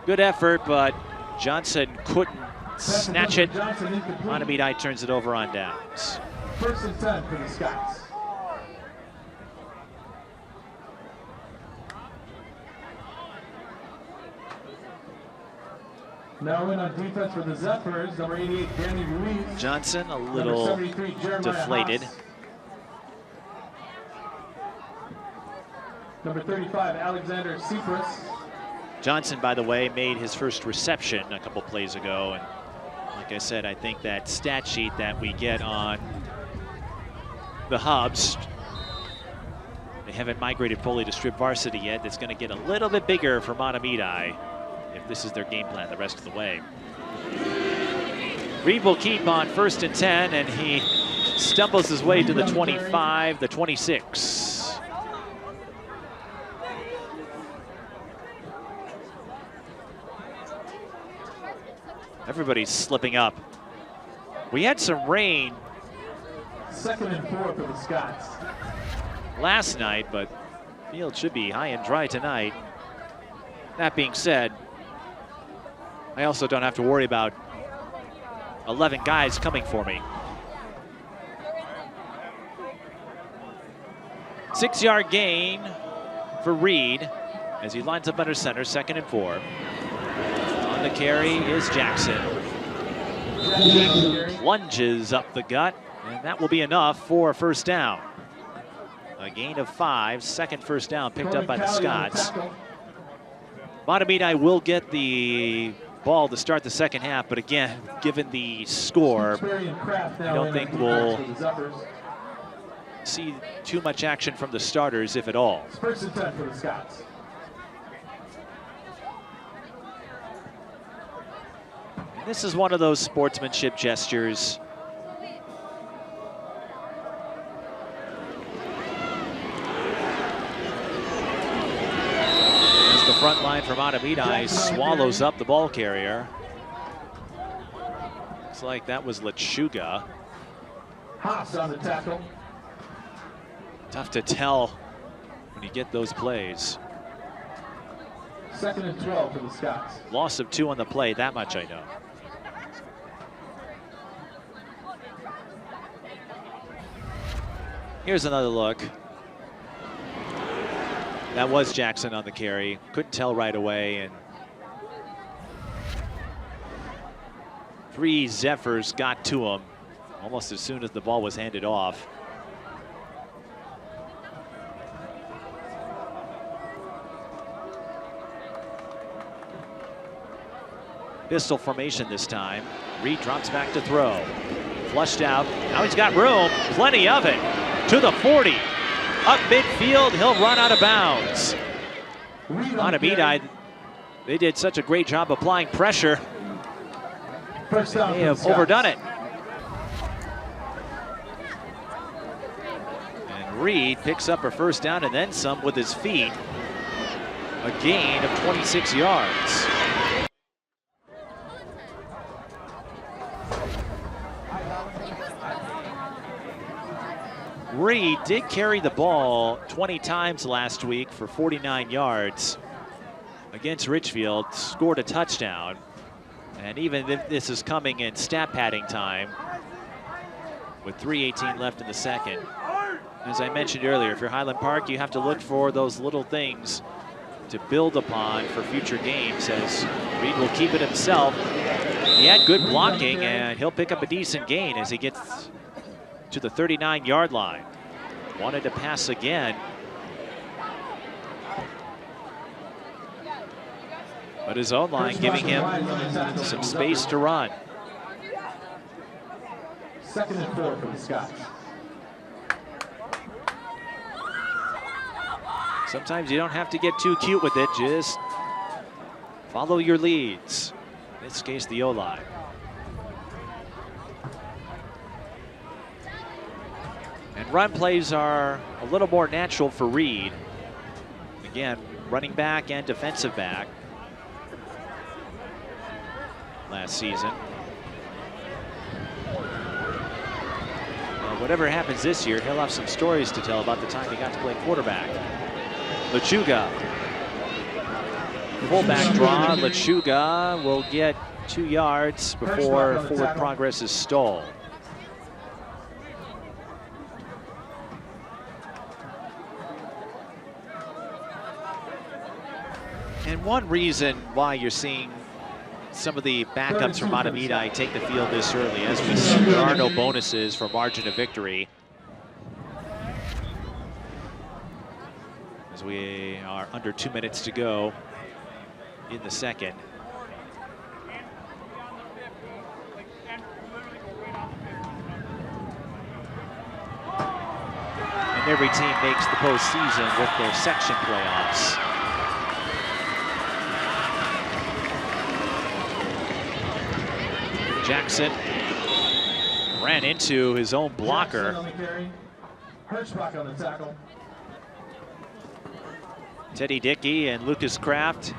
Good effort, but Johnson couldn't snatch it. Mahtomedi turns it over on downs. 1st and 10 for the Scots. Now in on defense for the Zephyrs, number 88, Danny Ruiz. Johnson a little deflated. Haas. Number 35, Alexander Cyprus. Johnson, by the way, made his first reception a couple plays ago. And like I said, I think that stat sheet that we get on the hubs, they haven't migrated fully to strip varsity yet. It's going to get a little bit bigger for Mahtomedi if this is their game plan the rest of the way. Reed will keep on 1st and 10, and he stumbles his way to the 25, the 26. Everybody's slipping up. We had some rain 2nd and 4 for the Scots last night, but field should be high and dry tonight. That being said, I also don't have to worry about 11 guys coming for me. 6-yard gain for Reed as he lines up under center, 2nd and 4. On the carry is Jackson. lunges up the gut, and that will be enough for a first down. A gain of 5, second first down picked up by the Scots. Mahtomedi will get the ball to start the second half, but again, given the score, I don't think we'll see too much action from the starters, if at all. It's first and 10 for the Scots. And this is one of those sportsmanship gestures. As the front line from Mahtomedi swallows up the ball carrier. Looks like that was Lechuga. Haas on the tackle. Tough to tell when you get those plays. Second and 12 for the Scots. Loss of 2 on the play, that much I know. Here's another look. That was Jackson on the carry. Couldn't tell right away, and 3 Zephyrs got to him almost as soon as the ball was handed off. Pistol formation this time. Reed drops back to throw. Flushed out. Now he's got room. Plenty of it. To the 40. Up midfield. He'll run out of bounds. Mahtomedi, they did such a great job applying pressure. They have overdone it. And Reed picks up a first down and then some with his feet. A gain of 26 yards. Reed did carry the ball 20 times last week for 49 yards against Richfield, scored a touchdown. And even if this is coming in stat padding time with 3:18 left in the second. As I mentioned earlier, if you're Highland Park, you have to look for those little things to build upon for future games, as Reed will keep it himself. He had good blocking, and he'll pick up a decent gain as he gets to the 39-yard line. Wanted to pass again. But his own line giving him some space to run. Second and 4 for the Scots. Sometimes you don't have to get too cute with it, just follow your leads. In this case, the O-line. And run plays are a little more natural for Reed. Again, running back and defensive back last season. Whatever happens this year, he'll have some stories to tell about the time he got to play quarterback. Lechuga. Fullback draw. Lechuga will get 2 yards before forward progress is stalled. And one reason why you're seeing some of the backups from Mahtomedi take the field this early, as we said, there are no bonuses for margin of victory. As we are under 2 minutes to go in the second. And every team makes the postseason with their section playoffs. Jackson ran into his own blocker. Hirschbach on the tackle. Teddy Dickey and Lucas Kraft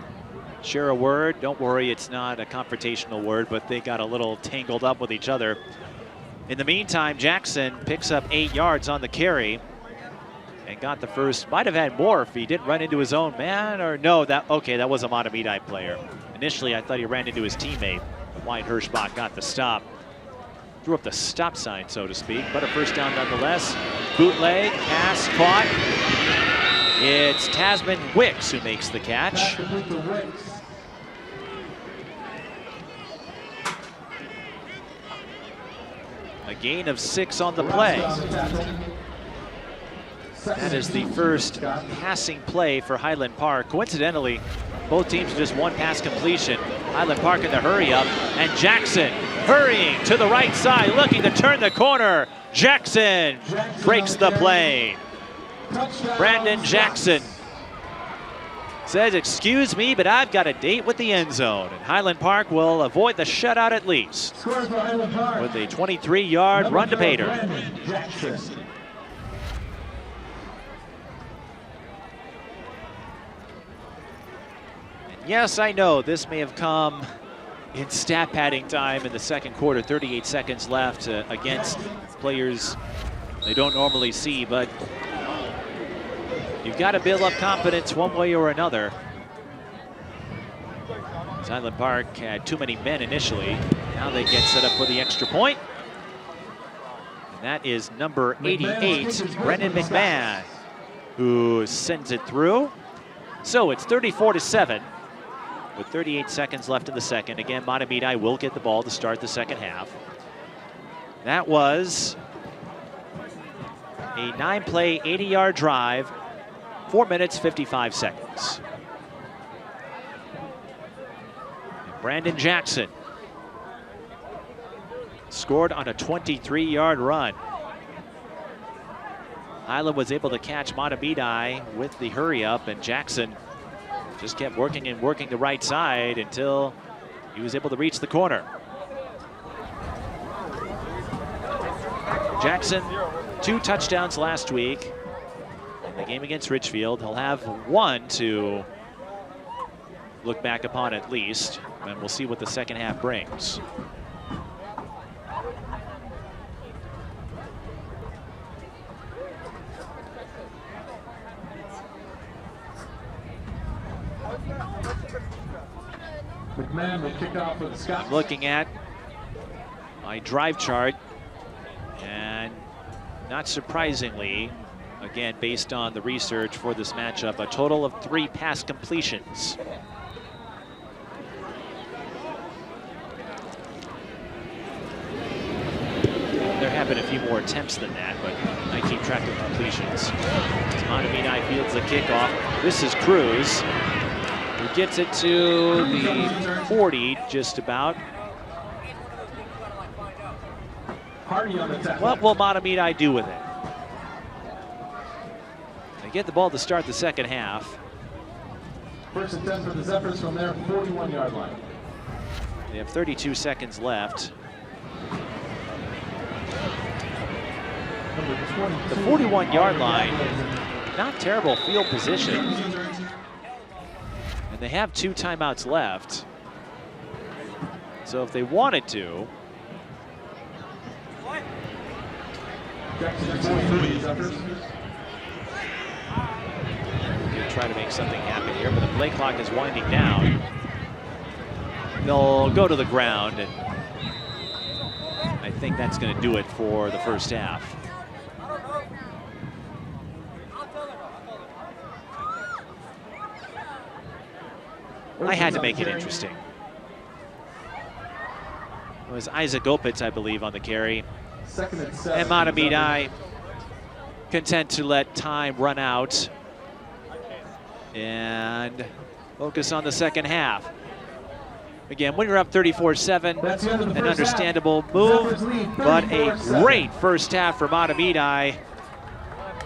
share a word. Don't worry, it's not a confrontational word, but they got a little tangled up with each other. In the meantime, Jackson picks up 8 yards on the carry and got the first. Might have had more if he didn't run into his own man, or no, that was a Mahtomedi player. Initially, I thought he ran into his teammate. Wyatt Hirschbach got the stop. Threw up the stop sign, so to speak, but a first down nonetheless. Bootleg, pass, caught. It's Tasman Wicks who makes the catch. A gain of 6 on the play. That is the first passing play for Highland Park. Coincidentally, both teams just one pass completion. Highland Park in the hurry up, and Jackson hurrying to the right side, looking to turn the corner. Jackson breaks the play. Brandon Jackson says, "Excuse me, but I've got a date with the end zone." And Highland Park will avoid the shutout at least with a 23-yard run to Pater. Yes, I know this may have come in stat padding time in the second quarter, 38 seconds left against players they don't normally see, but you've got to build up confidence one way or another. Highland Park had too many men initially. Now they get set up for the extra point. And that is number 88, Brennan McMahon, who sends it through. So it's 34-7. With 38 seconds left in the second. Again, Mahtomedi will get the ball to start the second half. That was a 9-play, 80-yard drive, 4 minutes, 55 seconds. And Brandon Jackson scored on a 23-yard run. Highland was able to catch Mahtomedi with the hurry up, and Jackson just kept working and working the right side until he was able to reach the corner. Jackson, 2 touchdowns last week in the game against Richfield. He'll have 1 to look back upon at least, and we'll see what the second half brings. McMahon will kick off for the Scots. I'm looking at my drive chart, and not surprisingly, again, based on the research for this matchup, a total of 3 pass completions. There have been a few more attempts than that, but I keep track of completions. Mahtomedi fields the kickoff. This is Cruz, who gets it to the 40, just about. What will Mahtomedi do with it? They get the ball to start the second half. First attempt for the Zephyrs from their 41-yard line. They have 32 seconds left. The 41-yard line, not terrible field position. And they have 2 timeouts left. So if they wanted to, try to make something happen here, but the play clock is winding down. They'll go to the ground, and I think that's going to do it for the first half. I had to make it interesting. It was Isaac Opitz, I believe, on the carry. And Mahtomedi content to let time run out and focus on the second half. Again, when you're up 34-7, an understandable move, but a great first half for Mahtomedi.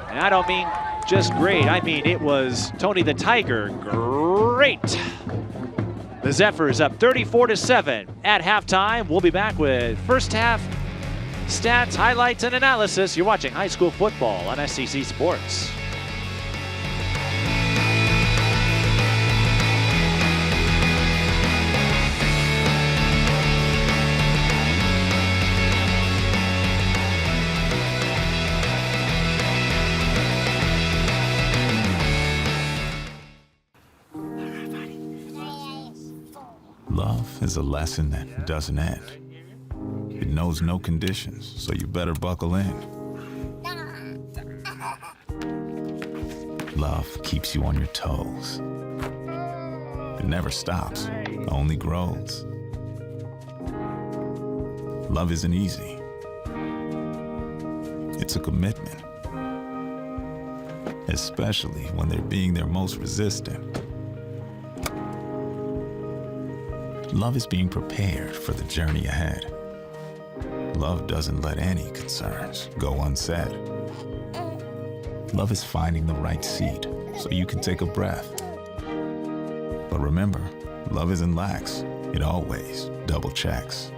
And I don't mean just great, I mean it was Tony the Tiger great. The Zephyrs up 34-7 at halftime. We'll be back with first half stats, highlights, and analysis. You're watching high school football on SCC Sports. Love is a lesson that doesn't end. It knows no conditions, so you better buckle in. Love keeps you on your toes. It never stops, only grows. Love isn't easy, it's a commitment. Especially when they're being their most resistant. Love is being prepared for the journey ahead. Love doesn't let any concerns go unsaid. Love is finding the right seat so you can take a breath. But remember, love isn't lax. It always double checks.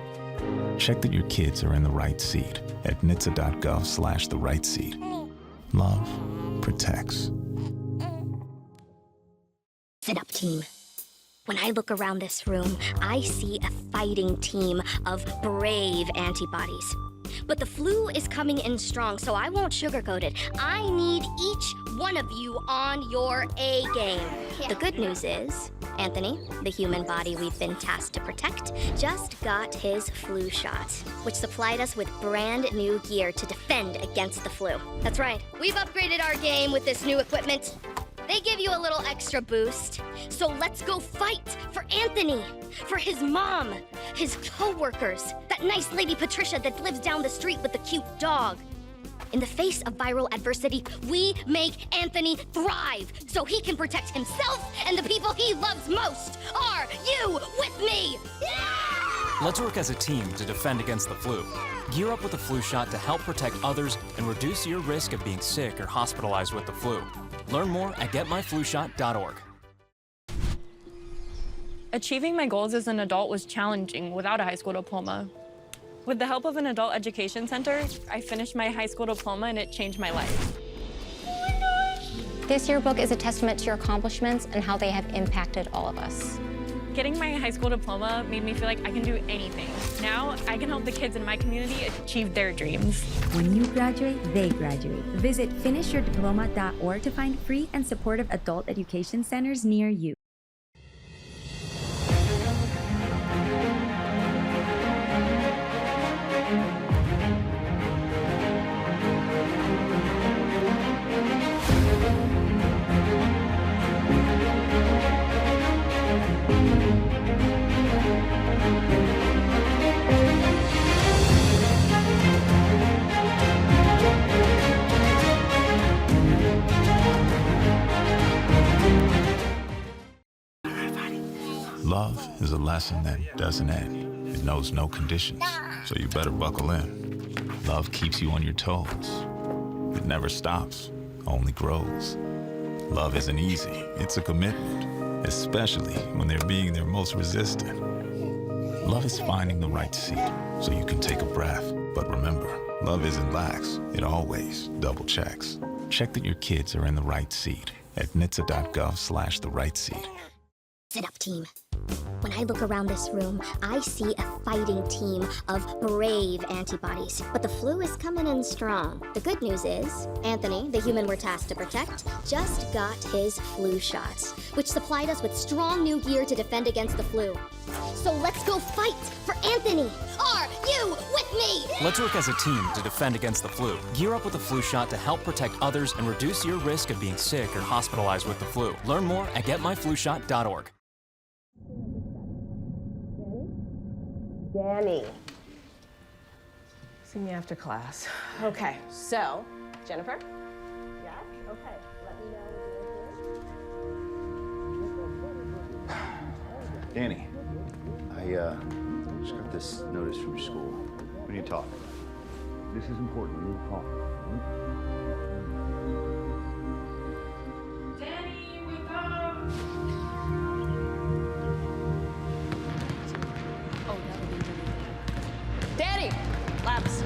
Check that your kids are in the right seat at nhtsa.gov/the right seat. Love protects. Sit up, team. When I look around this room, I see a fighting team of brave antibodies. But the flu is coming in strong, so I won't sugarcoat it. I need each one of you on your A game. The good news is, Anthony, the human body we've been tasked to protect, just got his flu shot, which supplied us with brand new gear to defend against the flu. That's right, we've upgraded our game with this new equipment. They give you a little extra boost. So let's go fight for Anthony, for his mom, his co-workers, that nice lady Patricia that lives down the street with the cute dog. In the face of viral adversity, we make Anthony thrive so he can protect himself and the people he loves most. Are you with me? Yeah! Let's work as a team to defend against the flu. Gear up with a flu shot to help protect others and reduce your risk of being sick or hospitalized with the flu. Learn more at getmyflushot.org. Achieving my goals as an adult was challenging without a high school diploma. With the help of an adult education center, I finished my high school diploma and it changed my life. This yearbook is a testament to your accomplishments and how they have impacted all of us. Getting my high school diploma made me feel like I can do anything. Now, I can help the kids in my community achieve their dreams. When you graduate, they graduate. Visit finishyourdiploma.org to find free and supportive adult education centers near you. Love is a lesson that doesn't end. It knows no conditions, so you better buckle in. Love keeps you on your toes. It never stops, only grows. Love isn't easy, it's a commitment, especially when they're being their most resistant. Love is finding the right seat so you can take a breath. But remember, love isn't lax, it always double checks. Check that your kids are in the right seat at nhtsa.gov/the right seat. Sit up, team. When I look around this room, I see a fighting team of brave antibodies. But the flu is coming in strong. The good news is, Anthony, the human we're tasked to protect, just got his flu shot, which supplied us with strong new gear to defend against the flu. So let's go fight for Anthony. Are you with me? Let's work as a team to defend against the flu. Gear up with a flu shot to help protect others and reduce your risk of being sick or hospitalized with the flu. Learn more at getmyflushot.org. Danny. See me after class. Okay, so, Jennifer? Yes? Okay, let me know. Danny, I just got this notice from your school. We need to talk. This is important. We need to talk. Danny, wake up! Danny! Labs.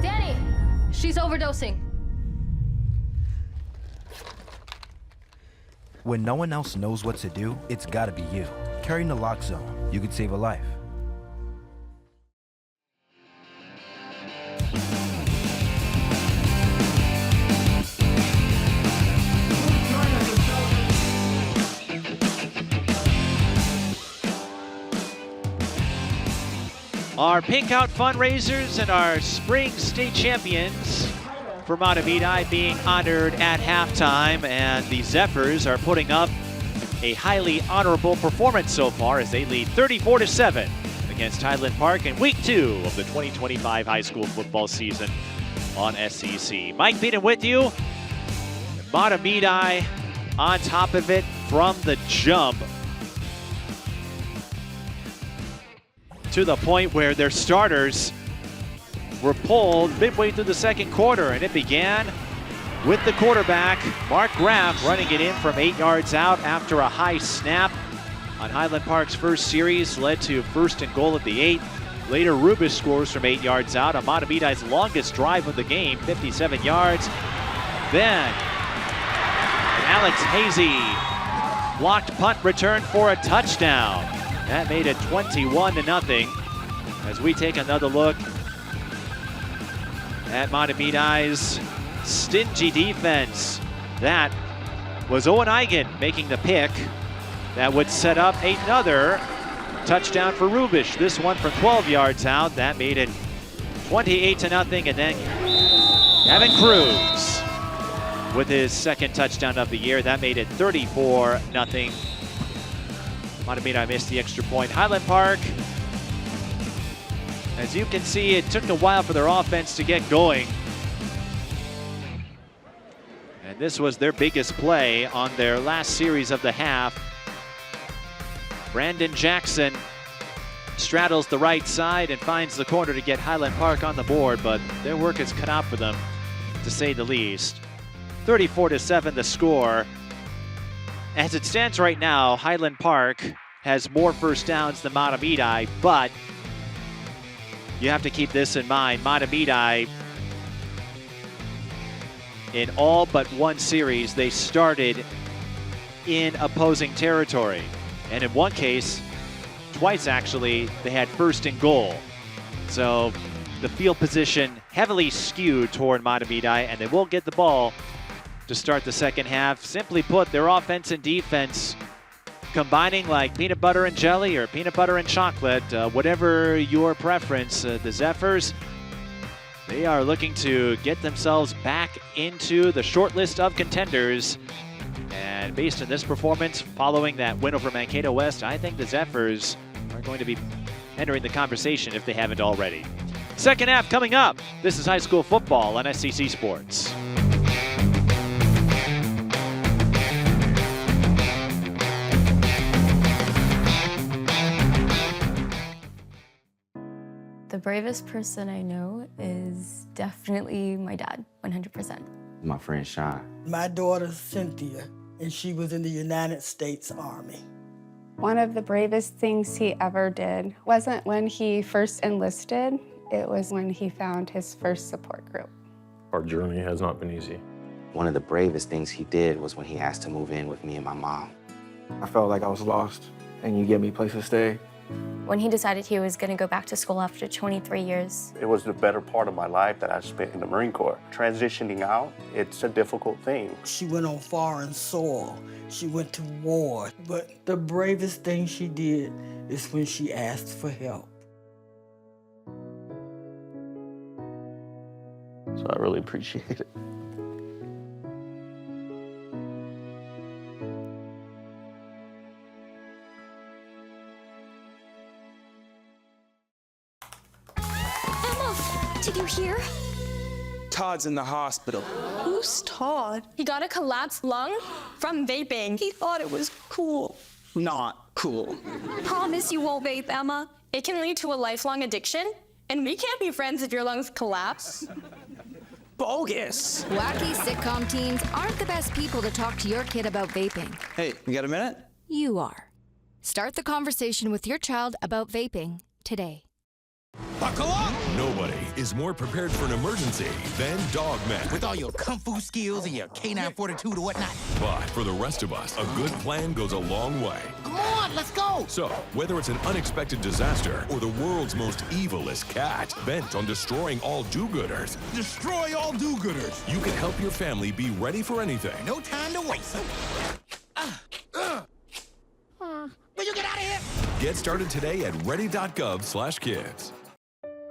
Danny! She's overdosing. When no one else knows what to do, it's gotta be you. Carry naloxone. You could save a life. Our Pink Out fundraisers and our spring state champions for Mahtomedi being honored at halftime, and the Zephyrs are putting up a highly honorable performance so far as they lead 34-7 against Highland Park in week 2 of the 2025 high school football season on SEC. Mike Beaton with you. Mahtomedi on top of it from the jump, to the point where their starters were pulled midway through the second quarter, and it began with the quarterback, Mark Graff, running it in from 8 yards out after a high snap on Highland Park's first series, led to 1st and goal at the 8. Later, Rubish scores from 8 yards out on Mahtomedi's longest drive of the game, 57 yards. Then Alex Hazy blocked punt return for a touchdown. That made it 21-0. As we take another look at Mahtomedi's stingy defense. That was Owen Eigen making the pick that would set up another touchdown for Rubish. This one from 12 yards out. That made it 28-0. And then Gavin Cruz with his second touchdown of the year. That made it 34-0. Mahtomedi missed the extra point. Highland Park, as you can see, it took a while for their offense to get going. And this was their biggest play on their last series of the half. Brandon Jackson straddles the right side and finds the corner to get Highland Park on the board, but their work is cut out for them, to say the least. 34-7 the score. As it stands right now, Highland Park has more first downs than Mahtomedi, but you have to keep this in mind. Mahtomedi, in all but one series, they started in opposing territory. And in one case, twice actually, they had 1st and goal. So the field position heavily skewed toward Mahtomedi, and they will get the ball to start the second half. Simply put, their offense and defense combining like peanut butter and jelly or peanut butter and chocolate, whatever your preference. The Zephyrs, they are looking to get themselves back into the short list of contenders. And based on this performance, following that win over Mankato West, I think the Zephyrs are going to be entering the conversation if they haven't already. Second half coming up. This is high school football on SEC Sports. The bravest person I know is definitely my dad, 100%. My friend Sean. My daughter Cynthia, and she was in the United States Army. One of the bravest things he ever did wasn't when he first enlisted, it was when he found his first support group. Our journey has not been easy. One of the bravest things he did was when he asked to move in with me and my mom. I felt like I was lost, and you gave me a place to stay. When he decided he was going to go back to school after 23 years. It was the better part of my life that I spent in the Marine Corps. Transitioning out, it's a difficult thing. She went on foreign soil. She went to war. But the bravest thing she did is when she asked for help. So I really appreciate it. Did you hear? Todd's in the hospital. Who's Todd? He got a collapsed lung from vaping. He thought it was cool. Not cool. Promise you won't vape, Emma. It can lead to a lifelong addiction, and we can't be friends if your lungs collapse. Bogus. Wacky sitcom teens aren't the best people to talk to your kid about vaping. Hey, you got a minute? You are. Start the conversation with your child about vaping today. Buckle up! Nobody is more prepared for an emergency than Dogman. With all your kung fu skills and your K9 fortitude or whatnot. But for the rest of us, a good plan goes a long way. Come on, let's go! So, whether it's an unexpected disaster or the world's most evilest cat bent on destroying all do-gooders, Destroy all do-gooders! you can help your family be ready for anything. No time to waste. Will you get out of here? Get started today at ready.gov/kids.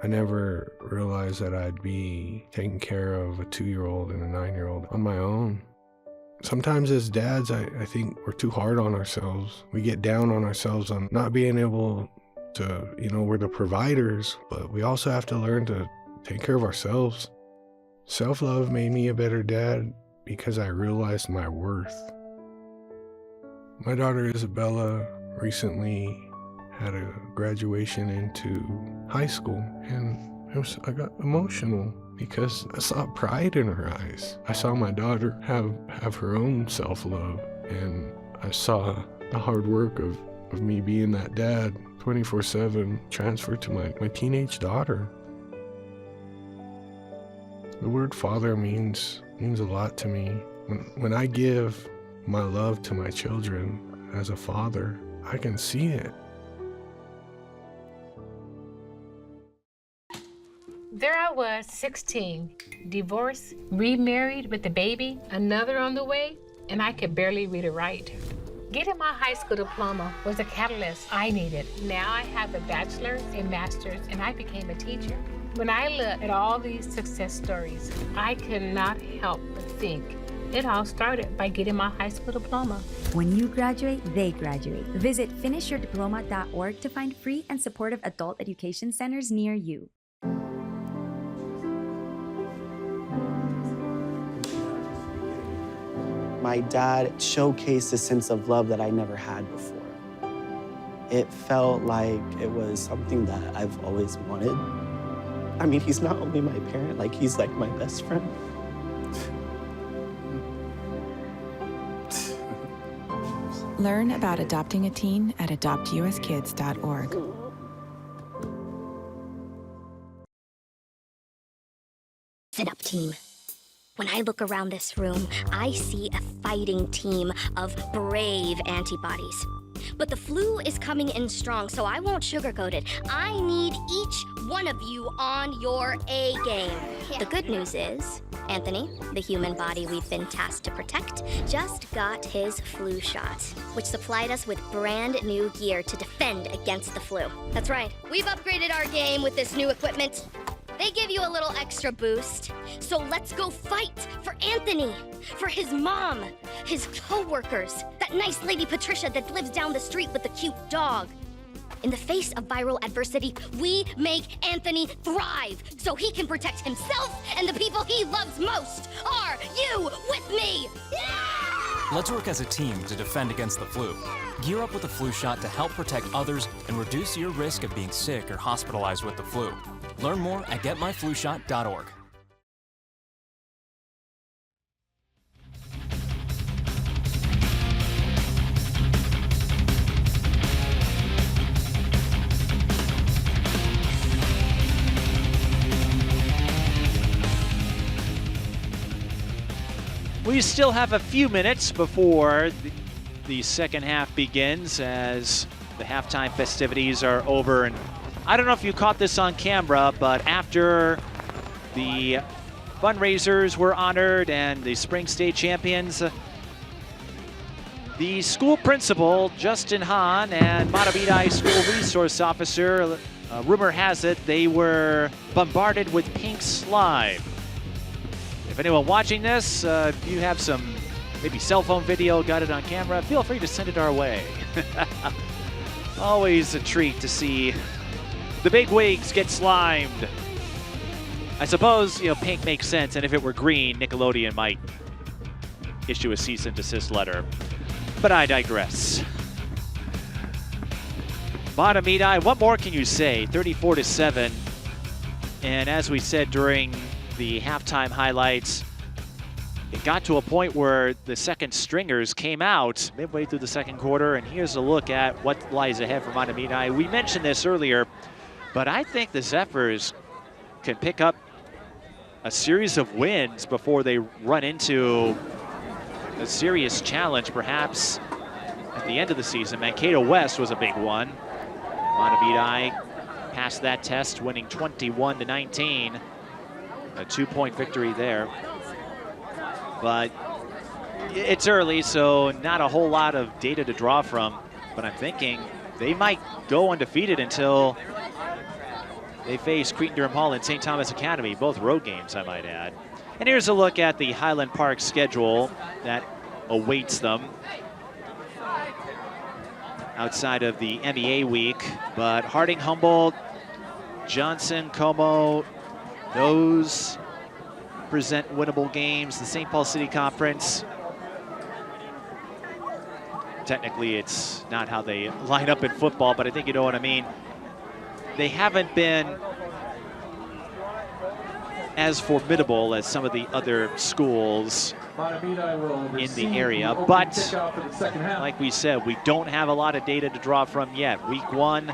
I never realized that I'd be taking care of a 2-year-old and a 9-year-old on my own. Sometimes as dads, I think we're too hard on ourselves. We get down on ourselves on not being able to, we're the providers, but we also have to learn to take care of ourselves. Self-love made me a better dad because I realized my worth. My daughter Isabella recently had a graduation into high school, and I got emotional because I saw pride in her eyes. I saw my daughter have her own self-love, and I saw the hard work of me being that dad 24/7 transferred to my teenage daughter. The word father means a lot to me. When I give my love to my children as a father, I can see it. There I was, 16, divorced, remarried with a baby, another on the way, and I could barely read or write. Getting my high school diploma was a catalyst I needed. Now I have a bachelor's and master's, and I became a teacher. When I look at all these success stories, I could not help but think it all started by getting my high school diploma. When you graduate, they graduate. Visit finishyourdiploma.org to find free and supportive adult education centers near you. My dad showcased a sense of love that I never had before. It felt like it was something that I've always wanted. I mean, he's not only my parent, he's like my best friend. Learn about adopting a teen at adoptuskids.org. Sit up, team. When I look around this room, I see a fighting team of brave antibodies. But the flu is coming in strong, so I won't sugarcoat it. I need each one of you on your A game. The good news is, Anthony, the human body we've been tasked to protect, just got his flu shot, which supplied us with brand new gear to defend against the flu. That's right, we've upgraded our game with this new equipment. They give you a little extra boost. So let's go fight for Anthony, for his mom, his co-workers, that nice lady Patricia that lives down the street with the cute dog. In the face of viral adversity, we make Anthony thrive so he can protect himself and the people he loves most. Are you with me? Yeah! Let's work as a team to defend against the flu. Gear up with a flu shot to help protect others and reduce your risk of being sick or hospitalized with the flu. Learn more at getmyflushot.org. We still have a few minutes before the second half begins as the halftime festivities are over. And I don't know if you caught this on camera, but after the fundraisers were honored and the spring state champions, the school principal, Justin Hahn, and Mahtomedi school resource officer, rumor has it, they were bombarded with pink slime. If anyone watching this, if you have some maybe cell phone video, got it on camera, feel free to send it our way. Always a treat to see the big wigs get slimed. I suppose, pink makes sense, and if it were green, Nickelodeon might issue a cease and desist letter. But I digress. Mahtomedi, what more can you say? 34-7. And as we said during the halftime highlights, it got to a point where the second stringers came out midway through the second quarter, and here's a look at what lies ahead for Mahtomedi. We mentioned this earlier, but I think the Zephyrs can pick up a series of wins before they run into a serious challenge, perhaps at the end of the season. Mankato West was a big one. Mahtomedi passed that test, winning 21-19. A 2-point victory there. But it's early, so not a whole lot of data to draw from. But I'm thinking they might go undefeated until They face Cretin-Durham Hall and St. Thomas Academy, both road games, I might add. And here's a look at the Highland Park schedule that awaits them outside of the MEA week. But Harding, Humboldt, Johnson, Como, those present winnable games. The St. Paul City Conference, technically it's not how they line up in football, but I think you know what I mean. They haven't been as formidable as some of the other schools in the area, but like we said, we don't have a lot of data to draw from yet. Week 1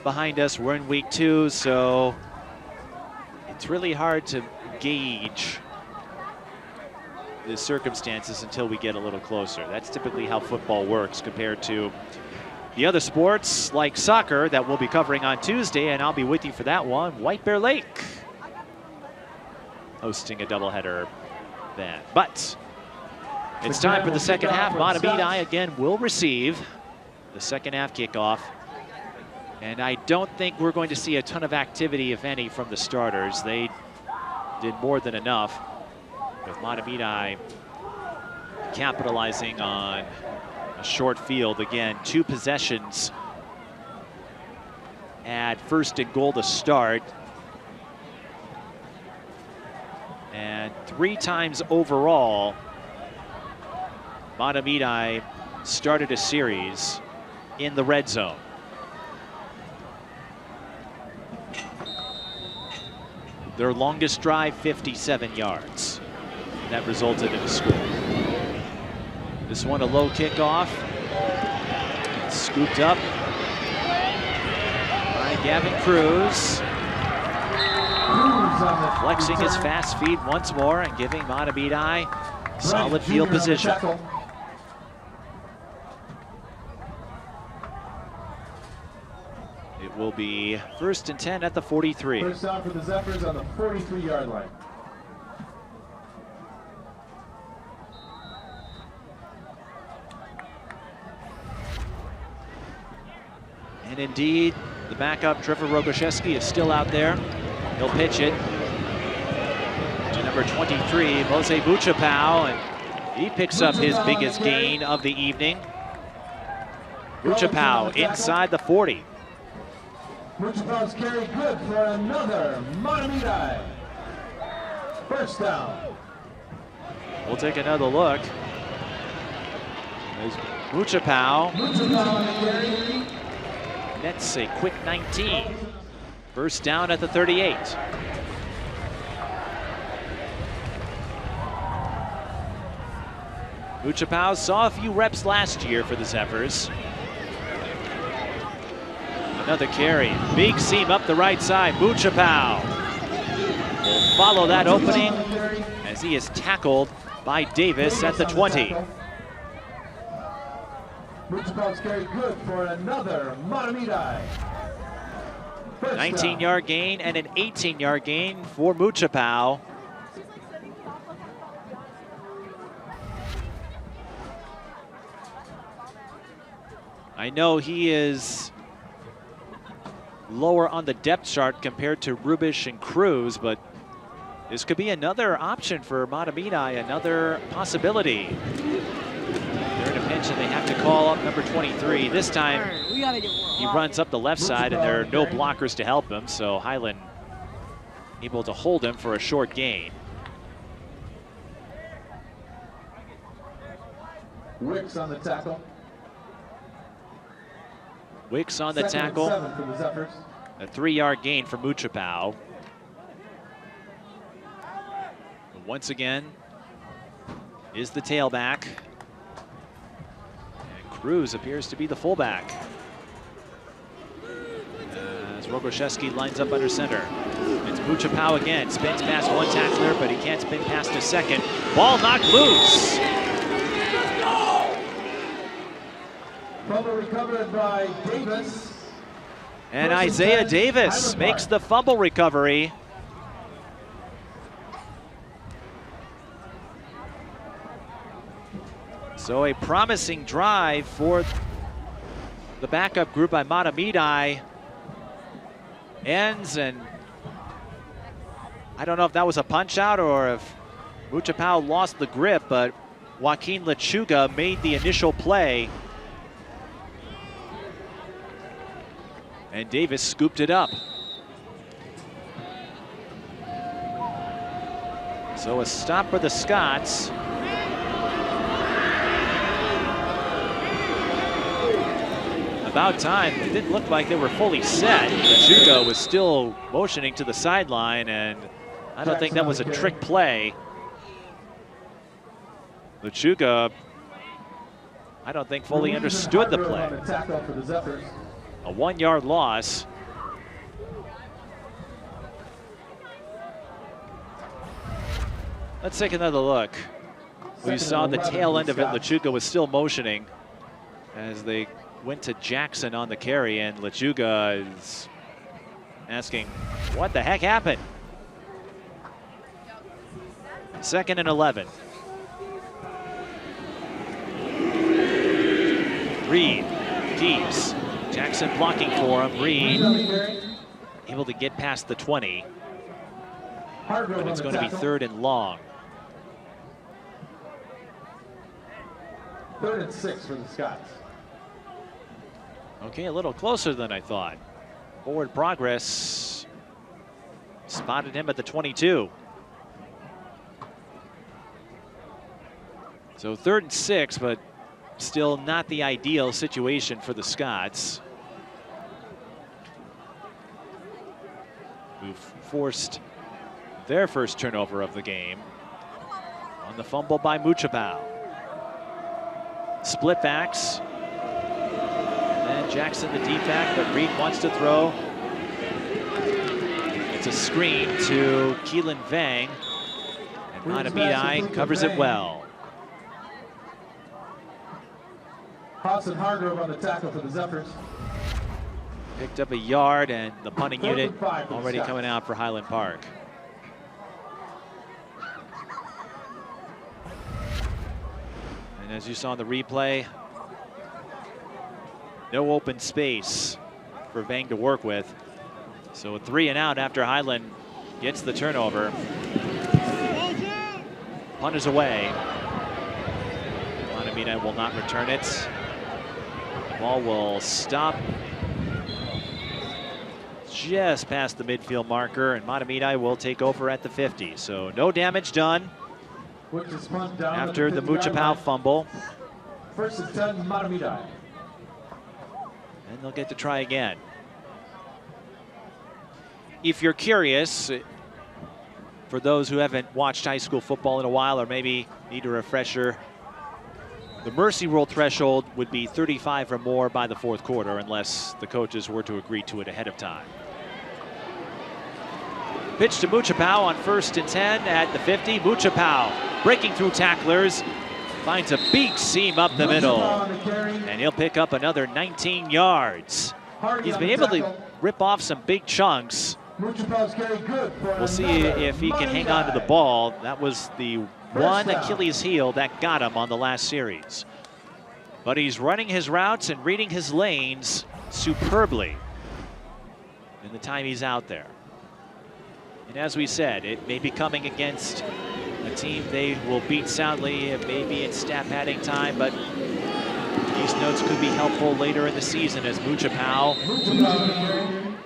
behind us, we're in week 2, so it's really hard to gauge the circumstances until we get a little closer. That's typically how football works compared to the other sports like soccer that we'll be covering on Tuesday, and I'll be with you for that one. White Bear Lake hosting a doubleheader then. But it's time for the second half. Mahtomedi again will receive the second half kickoff. And I don't think we're going to see a ton of activity, if any, from the starters. They did more than enough, with Mahtomedi capitalizing on a short field. Again, 2 possessions at first and goal to start. And 3 times overall, Mahtomedi started a series in the red zone. Their longest drive, 57 yards. That resulted in a score. This one a low kickoff. Scooped up by Gavin Cruz. Flexing his fast feet once more and giving Mahtomedi solid field position. It will be 1st and 10 at the 43. First down for the Zephyrs on the 43-yard line. And indeed, the backup, Trevor Rogoszewski, is still out there. He'll pitch it to number 23, Mose Buchapau, and he picks up his biggest gain of the evening. Buchapau inside the 40. Buchapau's carry good for another Mahtomedi. First down. We'll take another look. There's Buchapau. Nets a quick 19. First down at the 38. Buchapau saw a few reps last year for the Zephyrs. Another carry, big seam up the right side. Buchapau will follow that opening as he is tackled by Davis at the 20. Buchapau's carry good for another Mahtomedi. 19-yard gain and an 18-yard gain for Buchapau. I know he is lower on the depth chart compared to Rubish and Cruz, but this could be another option for Mahtomedi, another possibility. They're in a pinch and they have to call up number 23. This time he runs up the left side and there are no blockers to help him, so Highland able to hold him for a short gain. Wicks on the tackle. Wicks on the tackle. For the Zephyrs. A 3-yard gain for Buchapau. Once again is the tailback. And Cruz appears to be the fullback. As Rogoszewski lines up under center. It's Buchapau again. Spins past one tackler, but he can't spin past a second. Ball knocked loose. Fumble recovered by Davis. And Isaiah Davis makes the fumble recovery. So a promising drive for the backup group by Mahtomedi ends, and I don't know if that was a punch out or if Muchapao lost the grip, but Joaquin Lechuga made the initial play. And Davis scooped it up. So a stop for the Scots. About time. It didn't look like they were fully set. Lechuga was still motioning to the sideline, and I don't think that was a trick play. Lechuga, I don't think fully understood the play. A 1-yard loss. Let's take another look. We saw the tail end of it. Lechuga was still motioning as they went to Jackson on the carry, and Lechuga is asking, what the heck happened? 2nd and 11. Reed keeps. Jackson blocking for him. Reed able to get past the 20. But it's going to be 3rd and long. 3rd and 6 for the Scots. Okay, a little closer than I thought. Forward progress. Spotted him at the 22. So 3rd and 6, but still not the ideal situation for the Scots, who've forced their first turnover of the game on the fumble by Muchapao. Split backs. And then Jackson the deep back, but Reed wants to throw. It's a screen to Keelan Vang, and Mahtomedi covers it well. Hudson Hargrove on the tackle for the Zephyrs. Picked up a yard, and the punting unit already coming out for Highland Park. And as you saw in the replay, no open space for Vang to work with. So a 3 and out after Highland gets the turnover. Punt is away. Mahtomedi will not return it. Ball will stop just past the midfield marker, and Mahtomedi will take over at the 50. So no damage done after the Muchapao fumble. 1st and 10, Mahtomedi. And they'll get to try again. If you're curious, for those who haven't watched high school football in a while or maybe need a refresher, the mercy rule threshold would be 35 or more by the 4th quarter unless the coaches were to agree to it ahead of time. Pitch to Muchapao on 1st and 10 at the 50. Muchapao breaking through tacklers, finds a big seam up the middle, and he'll pick up another 19 yards. He's been able to rip off some big chunks. We'll see if he can hang on to the ball. That was the one Achilles heel that got him on the last series. But he's running his routes and reading his lanes superbly in the time he's out there. And as we said, it may be coming against a team they will beat soundly. Maybe it's stat padding time, but these notes could be helpful later in the season as Muchapao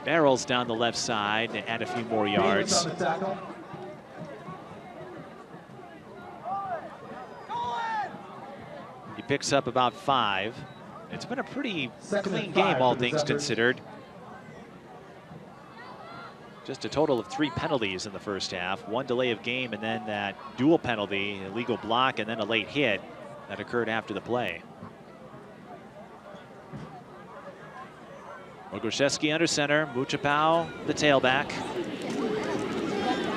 barrels down the left side and add a few more yards. He picks up about 5. It's been a pretty clean game, all things considered. Just a total of 3 penalties in the first half. 1 delay of game, and then that dual penalty, illegal block, and then a late hit that occurred after the play. Ogoszewski under center, Muchapao the tailback.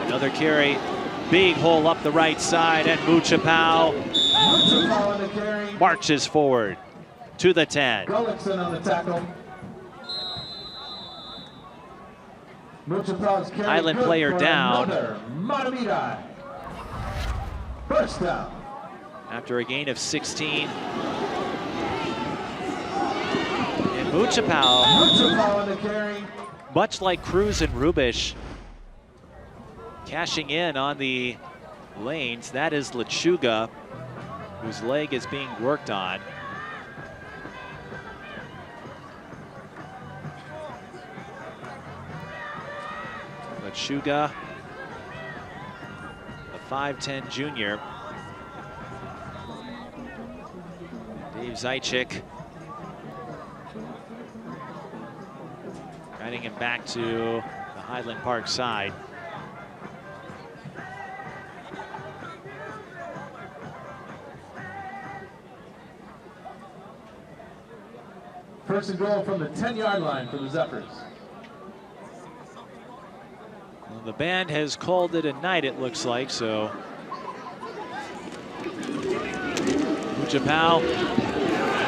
Another carry, big hole up the right side, and Muchapao marches forward to the 10. Gullickson on the tackle. Highland player down. Mahtomedi. First down. After a gain of 16. And Muchapao on the carry. much like Cruz and Rubish, cashing in on the lanes. That is Lechuga, whose leg is being worked on. Lechuga, the 5'10" junior. Dave Zajic guiding him back to the Highland Park side. First and goal from the 10-yard line for the Zephyrs. Well, the band has called it a night, it looks like, so. Muchapau,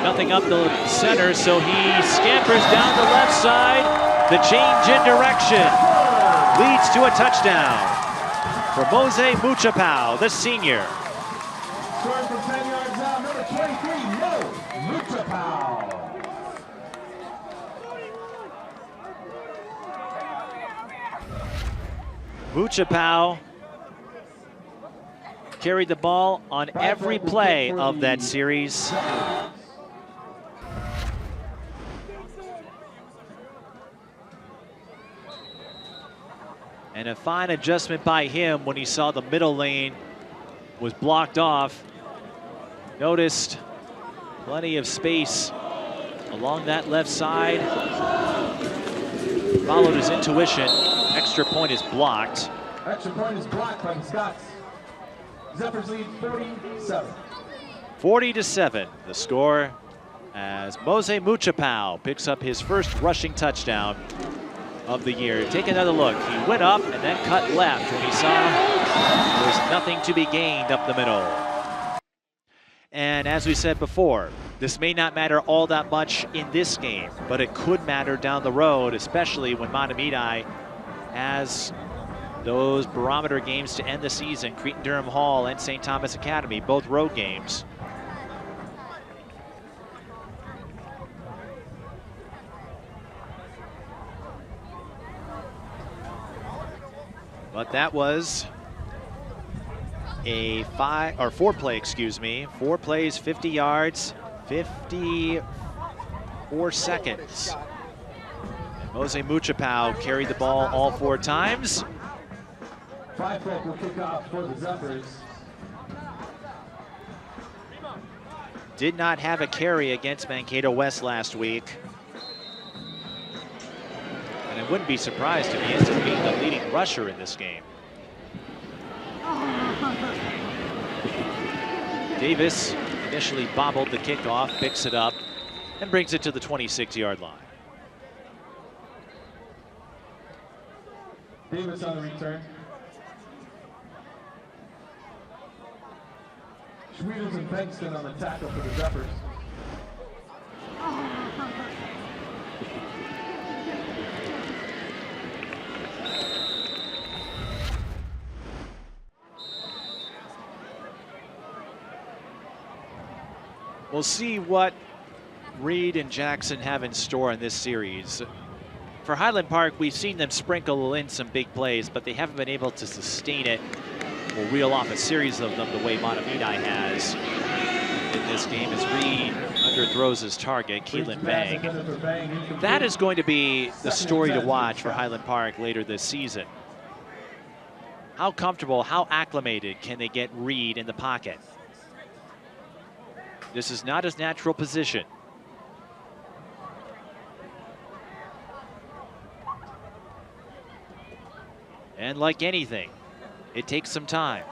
nothing up the center, so he scampers down the left side. The change in direction leads to a touchdown for Mose Muchapau, the senior. Scoring from 10 yards out, number 23, Mo Muchapau. Muchapau carried the ball on every play of that series. And a fine adjustment by him when he saw the middle lane was blocked off. Noticed plenty of space along that left side. Followed his intuition. Extra point is blocked. Extra point is blocked by the Scots. Zephyrs lead 47. 40-7, the score as Mose Muchapau picks up his first rushing touchdown of the year. Take another look. He went up and then cut left when he saw there was nothing to be gained up the middle. And as we said before, this may not matter all that much in this game, but it could matter down the road, especially when Mahtomedi has those barometer games to end the season. Cretin-Durham Hall and St. Thomas Academy, both road games. But that was a 4 plays, 50 yards, 54 seconds. And Mose Muchapau carried the ball all 4 times. 5 folk will kick off for the Zephyrs. Did not have a carry against Mankato West last week. And I wouldn't be surprised if he ends up being the leading rusher in this game. Davis initially bobbled the kickoff, picks it up, and brings it to the 26-yard line. Davis on the return. Schmiedels and Bengston on the tackle for the Zephyrs. We'll see what Reed and Jackson have in store in this series. For Highland Park, we've seen them sprinkle in some big plays, but they haven't been able to sustain it or reel off a series of them the way Mahtomedi has in this game as Reed underthrows his target, Keelan Bang. That is going to be the story to watch for Highland Park later this season. How comfortable, how acclimated can they get Reed in the pocket? This is not his natural position. And like anything, it takes some time.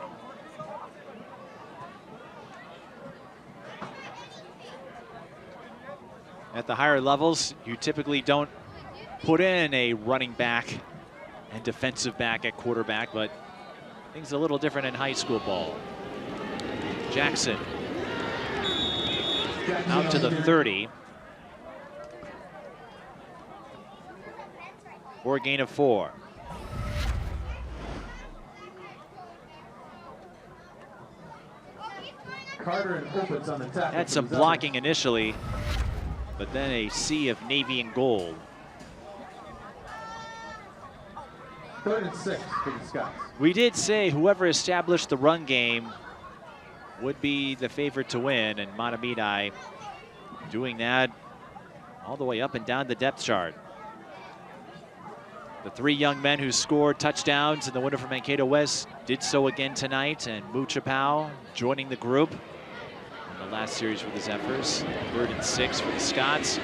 At the higher levels, you typically don't put in a running back and defensive back at quarterback, but things are a little different in high school ball. Jackson out to the 30. For a gain of 4. Carter and Opitz on the tackle. Had some blocking initially, but then a sea of navy and gold. 3rd and 6 for the Scots. We did say whoever established the run game would be the favorite to win, and Mahtomedi doing that all the way up and down the depth chart. The 3 young men who scored touchdowns in the winner from Mankato West did so again tonight, and Muchapau joining the group in the last series for the Zephyrs. 3rd and 6 for the Scots.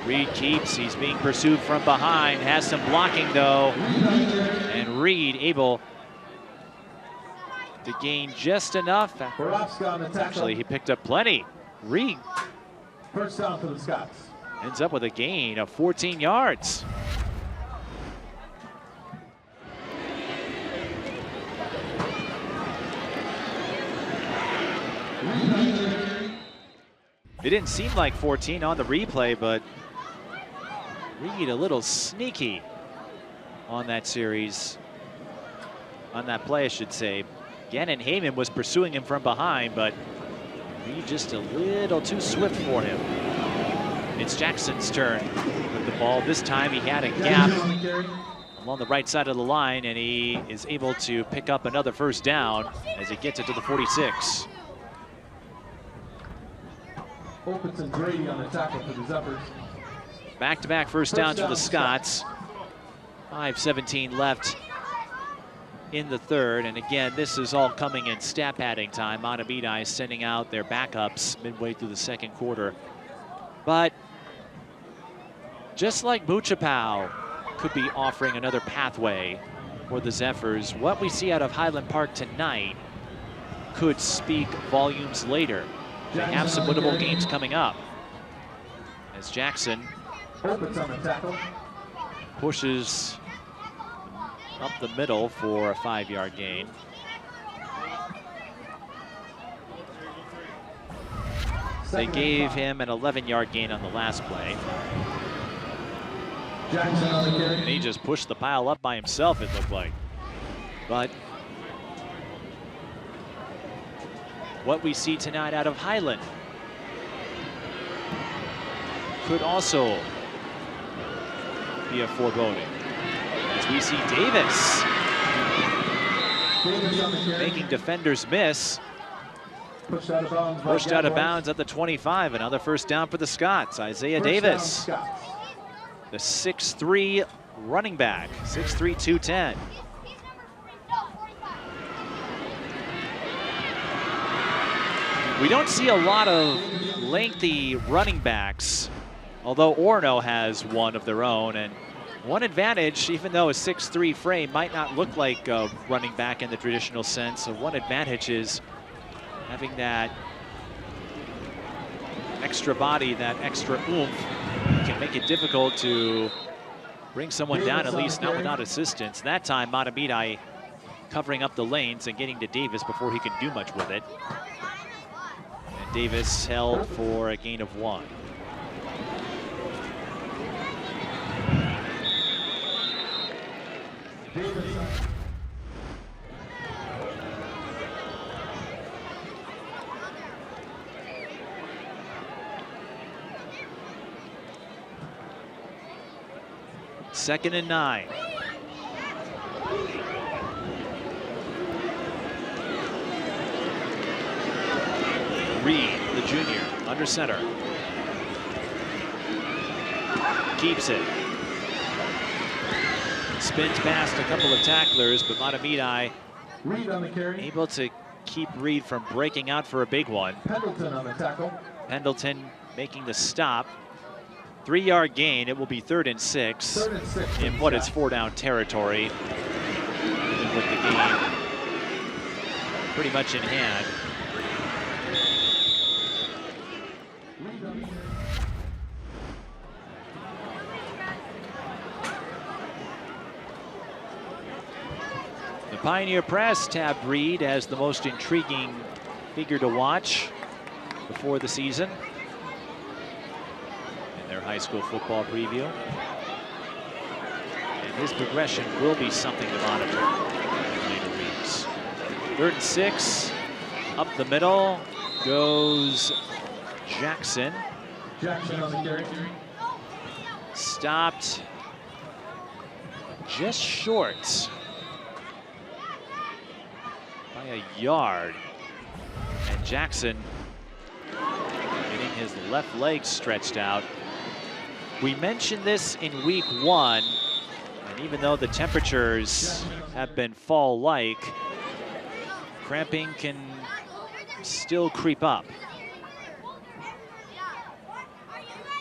Reed keeps, he's being pursued from behind, has some blocking though, and Reed able to gain just enough. Actually, he picked up plenty. Reed. First down for the Scots. Ends up with a gain of 14 yards. It didn't seem like 14 on the replay, but Reed a little sneaky on that series. On that play, I should say. Gannon Heyman was pursuing him from behind, but Reed just a little too swift for him. It's Jackson's turn with the ball. This time he had a gap along the right side of the line, and he is able to pick up another first down as he gets it to the 46. Opitz and Brady on the tackle for the Zephyrs. Back-to-back first downs for the Scots. 5:17 left in the 3rd, and again, this is all coming in stat padding time. Mahtomedi sending out their backups midway through the 2nd quarter. But just like Muchapau could be offering another pathway for the Zephyrs, what we see out of Highland Park tonight could speak volumes later. They have some winnable games coming up. As Jackson pushes up the middle for a 5-yard gain. They gave him an 11-yard gain on the last play. And he just pushed the pile up by himself, it looked like. But what we see tonight out of Highland could also be a foreboding. As we see Davis making defenders miss. Pushed out of bounds. Pushed out of bounds at the 25. Another first down for the Scots. Isaiah Davis, the 6'3" running back, 6'3", 210. We don't see a lot of lengthy running backs, although Orono has one of their own. And one advantage, even though a 6'3" frame might not look like a running back in the traditional sense, so one advantage is having that extra body, that extra oomph, can make it difficult to bring someone down, at least not without assistance. That time, Mahtomedi covering up the lanes and getting to Davis before he can do much with it. And Davis held for a gain of 1. Second and 9. Reed, the junior, under center. Keeps it. Spins past a couple of tacklers, but Mahtomedi able to keep Reed from breaking out for a big one. Pendleton on the tackle. Pendleton making the stop. 3-yard gain. It will be 3rd and 6 in what is 4-down territory, even with the game pretty much in hand. The Pioneer Press tabbed Reed as the most intriguing figure to watch before the season. Their high school football preview. And his progression will be something to monitor in later weeks. 3rd and 6, up the middle goes Jackson. Jackson on the carry. Stopped just short by a yard. And Jackson getting his left leg stretched out. We mentioned this in week 1, and even though the temperatures have been fall-like, cramping can still creep up.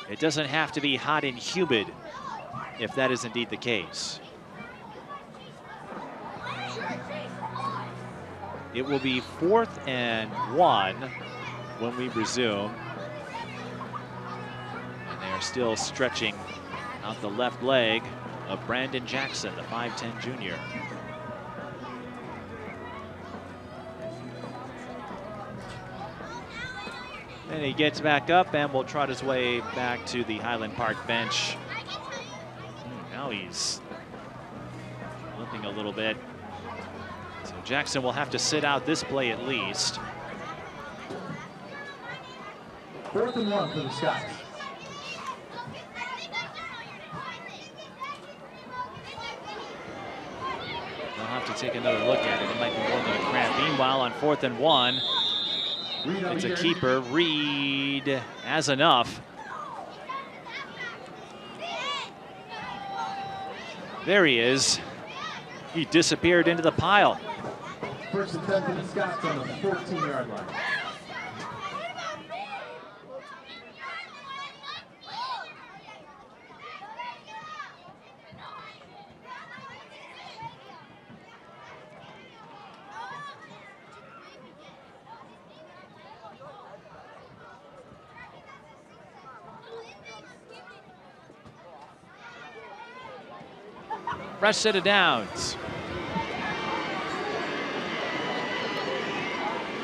It doesn't have to be hot and humid if that is indeed the case. It will be 4th and 1 when we resume. And they are still stretching out the left leg of Brandon Jackson, the 5'10" junior. And he gets back up and will trot his way back to the Highland Park bench. Now he's limping a little bit. So Jackson will have to sit out this play at least. 4th and 1 for the Scots. They'll have to take another look at it. It might be more than a cramp. Meanwhile, on 4th and 1, it's a keeper. Reed has enough. There he is. He disappeared into the pile. 1st and 10 for the Scots on the 14-yard line. Fresh set of downs.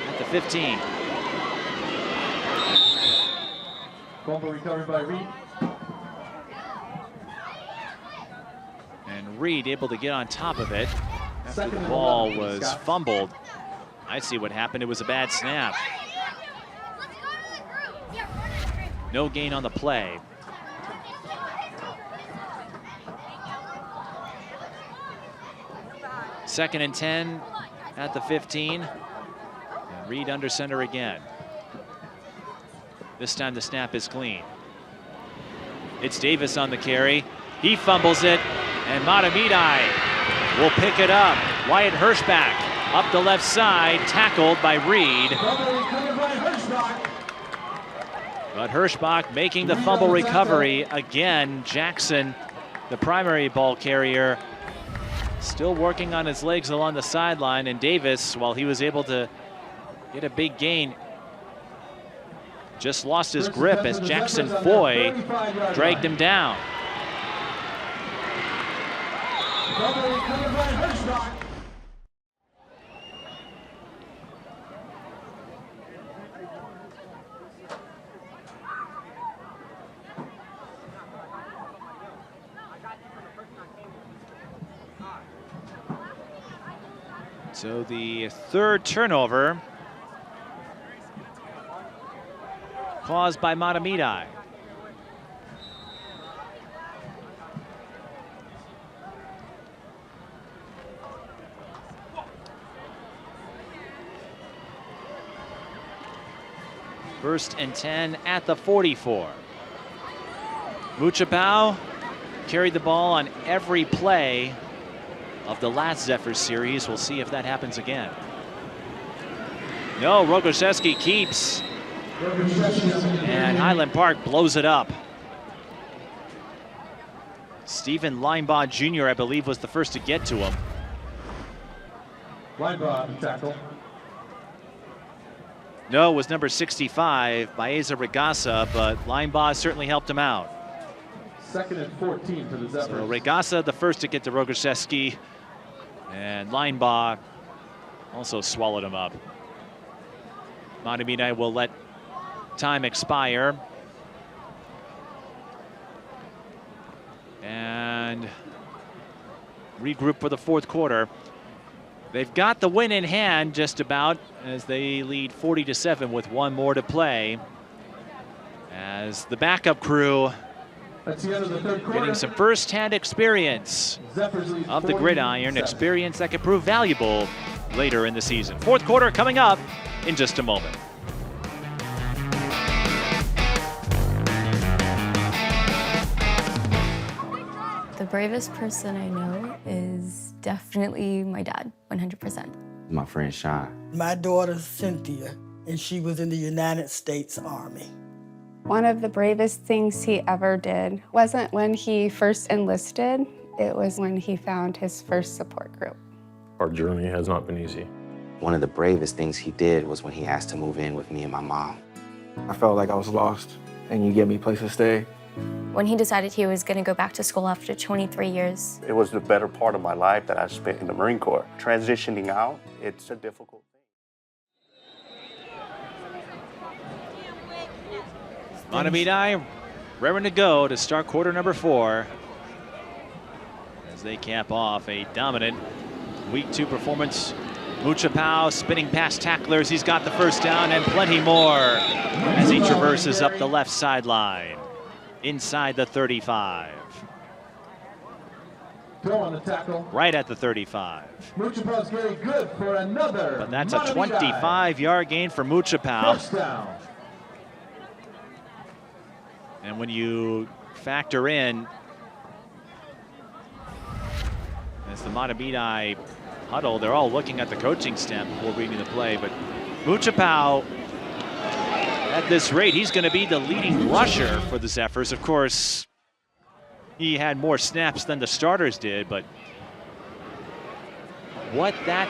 At the 15. Fumble recovered by Reed. And Reed able to get on top of it after the ball was fumbled. I see what happened. It was a bad snap. No gain on the play. Second and 10 at the 15. And Reed under center again. This time the snap is clean. It's Davis on the carry. He fumbles it, and Mahtomedi will pick it up. Wyatt Hirschbach up the left side, tackled by Reed. But Hirschbach making the fumble recovery. Again, Jackson, the primary ball carrier, still working on his legs along the sideline, and Davis, while he was able to get a big gain, just lost his grip as Jackson Foy dragged him down. So the third turnover caused by Mahtomedi. First and 10 at the 44. Muchabao carried the ball on every play of the last Zephyrs series. We'll see if that happens again. No, Rogoszewski keeps. And Highland Park blows it up. Stephen Linebaugh Jr., I believe, was the first to get to him. Linebaugh, tackle. No, it was number 65, Baeza Regassa, but Linebaugh certainly helped him out. 2nd and 14 for the Zephyrs. So Regassa the first to get to Rogoszewski, and Linebaugh also swallowed him up. Mahtomedi will let time expire. And regroup for the fourth quarter. They've got the win in hand just about as they lead 40-7 with one more to play. As the backup crew That's the end of the third quarter. Getting some first-hand experience Zephyrs lead of the 47. gridiron, experience that could prove valuable later in the season. Fourth quarter coming up in just a moment. The bravest person I know is definitely my dad, 100%. My friend Sean. My daughter, Cynthia, and she was in the United States Army. One of the bravest things he ever did wasn't when he first enlisted, it was when he found his first support group. Our journey has not been easy. One of the bravest things he did was when he asked to move in with me and my mom. I felt like I was lost, and you gave me a place to stay. When he decided he was going to go back to school after 23 years, It was the better part of my life that I spent in the Marine Corps. Transitioning out, it's a difficult thing. Mahtomedi raring to go to start quarter number 4 as they cap off a dominant week 2 performance. Muchapau spinning past tacklers. He's got the first down and plenty more as he traverses up the left sideline inside the 35. Throw on the tackle. Right at the 35. Muchapau's very good for another. But that's a Mahtomedi. 25-yard gain for Muchapau. First down. And when you factor in, as the Mahtomedi huddle, they're all looking at the coaching staff before reading the play, but Muchapau, at this rate, he's going to be the leading rusher for the Zephyrs. Of course, he had more snaps than the starters did, but what that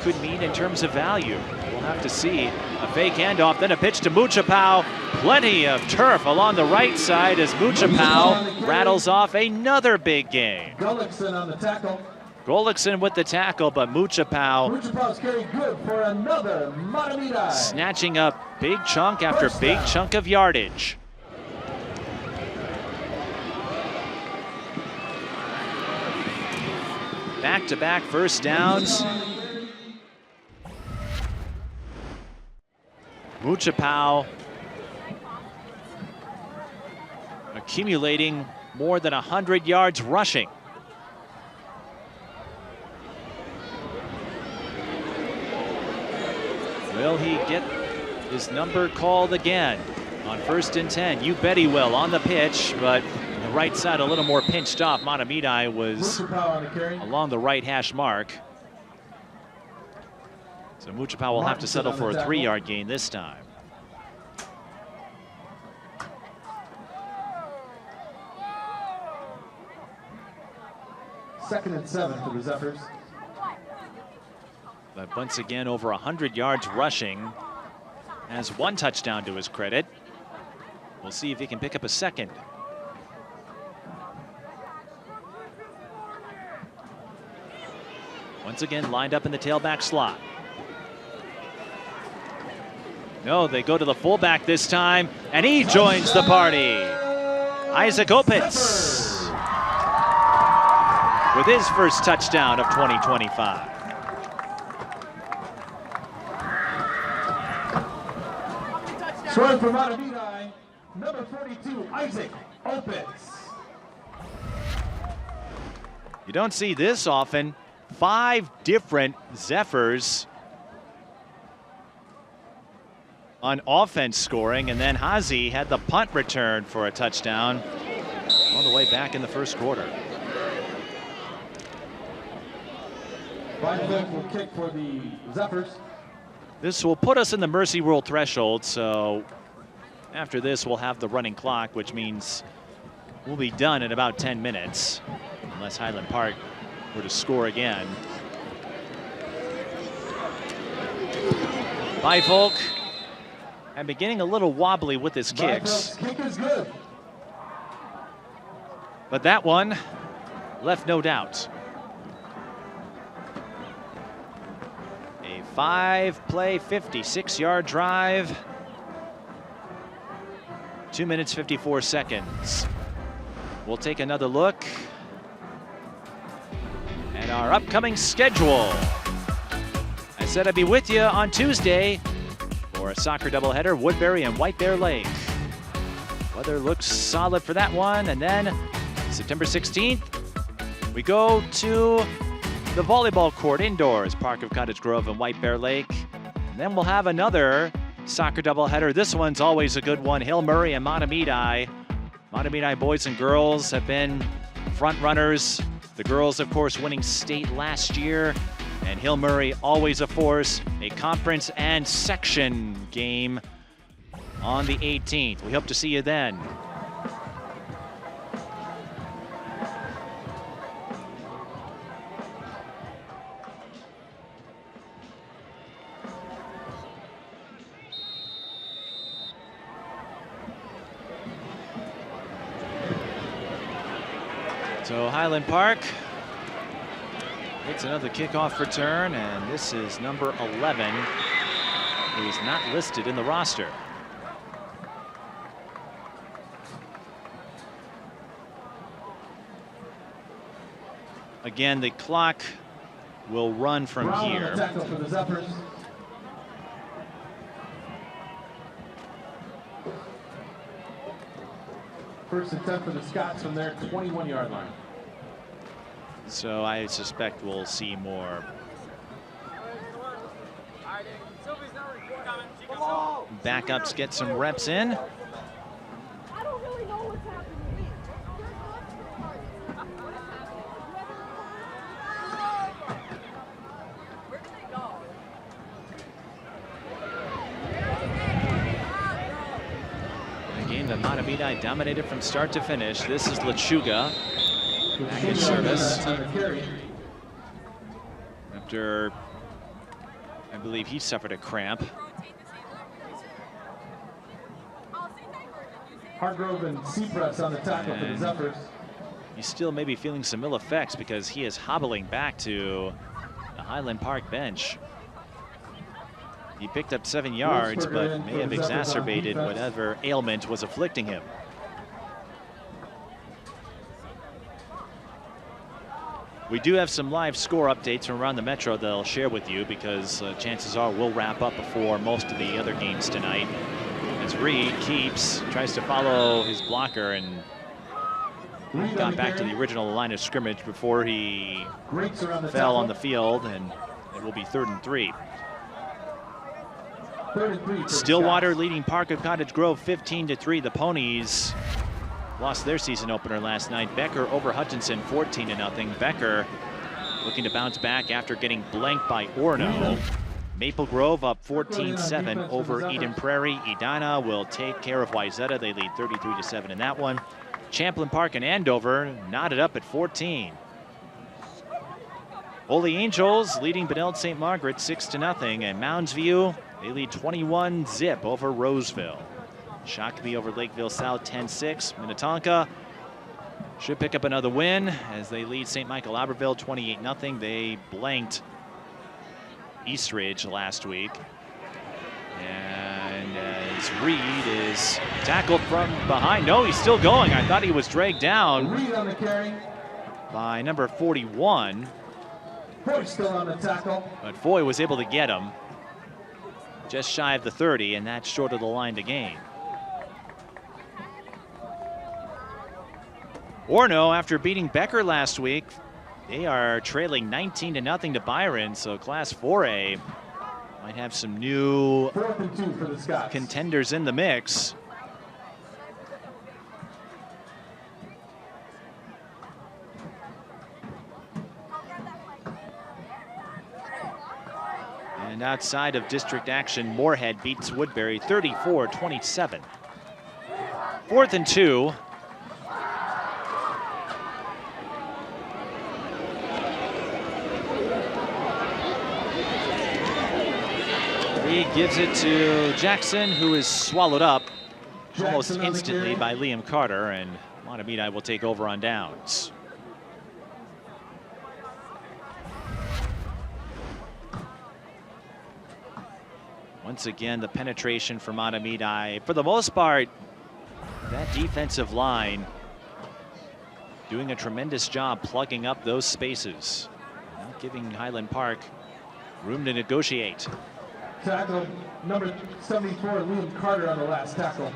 could mean in terms of value, we'll have to see. A fake handoff, then a pitch to Muchapau. Plenty of turf along the right side as Muchapau rattles off another big gain. Gullickson on the tackle. Gullickson with the tackle, but Muchapau Muchapau's very good for another Mahtomedi. snatching up big chunk after big chunk of yardage. Back-to-back first downs. Muchapau accumulating more than 100 yards rushing. Will he get his number called again on 1st and 10? You bet he will on the pitch, but the right side a little more pinched off. Mahtomedi was along the right hash mark. So Muchapau will have to settle for a 3-yard gain this time. Second and 7 for the Zephyrs. But once again, over 100 yards rushing. Has 1 touchdown to his credit. We'll see if he can pick up a second. Once again, lined up in the tailback slot. No, they go to the fullback this time, and he joins the party. Isaac Opitz with his first touchdown of 2025. Scoring for Mahtomedi, number 42, Isaac Opitz. You don't see this often. 5 different Zephyrs on offense scoring, and then Hazy had the punt return for a touchdown all the way back in the first quarter. Brian Flick will kick for the Zephyrs. This will put us in the Mercy Rule threshold, so after this we'll have the running clock, which means we'll be done in about 10 minutes, unless Highland Park were to score again. Byvolk and beginning a little wobbly with his kicks. Kick is good. But that one left no doubt. A 5-play, 56-yard drive. 2 minutes, 54 seconds. We'll take another look at our upcoming schedule. I said I'd be with you on Tuesday for a soccer doubleheader, Woodbury and White Bear Lake. Weather looks solid for that one. And then September 16th, we go to the volleyball court indoors, Park of Cottage Grove and White Bear Lake. And then we'll have another soccer doubleheader. This one's always a good one. Hill Murray and Mahtomedi. Mahtomedi boys and girls have been front runners. The girls, of course, winning state last year. And Hill Murray always a force. A conference and section game on the 18th. We hope to see you then. So Highland Park gets another kickoff return, and this is number 11, who is not listed in the roster. Again, the clock will run from here. Tackle for the Zephyrs. First attempt for the Scots from their 21-yard line. So I suspect we'll see more backups get some reps in. Again, the Mahtomedi dominated from start to finish. This is Lechuga back in service after, I believe, he suffered a cramp. Hargrove and Seapress on the tackle for the Zephyrs. He's still maybe feeling some ill effects because he is hobbling back to the Highland Park bench. He picked up 7 yards, but may have exacerbated whatever ailment was afflicting him. We do have some live score updates from around the Metro that I'll share with you because chances are we'll wrap up before most of the other games tonight. As Reed tries to follow his blocker and got back to the original line of scrimmage before he fell on the field, and it will be 3rd and 3. Stillwater leading Park of Cottage Grove 15-3. The Ponies lost their season opener last night. Becker over Hutchinson 14-0. Becker looking to bounce back after getting blanked by Orono. Maple Grove up 14-7 over Eden Prairie. Edina will take care of Wayzata. They lead 33-7 in that one. Champlain Park and Andover knotted up at 14. Holy Angels leading Benilde St. Margaret 6-0. And Mounds View, they lead 21-0 over Roseville. Shakopee over Lakeville South 10-6. Minnetonka should pick up another win as they lead St. Michael Albertville 28-0. They blanked Eastridge last week. And as Reed is tackled from behind. No, he's still going. I thought he was dragged down Reed on the carry by number 41. Foy still on the tackle. But Foy was able to get him just shy of the 30, and that's short of the line to gain. Orono, after beating Becker last week, they are trailing 19-0 to Byron, so Class 4A might have some new 4th and 2 for the Scots. Contenders in the mix. And outside of district action, Moorhead beats Woodbury 34-27. 4th and 2. He gives it to Jackson, who is swallowed up almost instantly by Liam Carter, and Mahtomedi will take over on downs. Once again, the penetration for Mahtomedi. For the most part, that defensive line doing a tremendous job plugging up those spaces, not giving Highland Park room to negotiate. Tackle number 74, Liam Carter on the last tackle.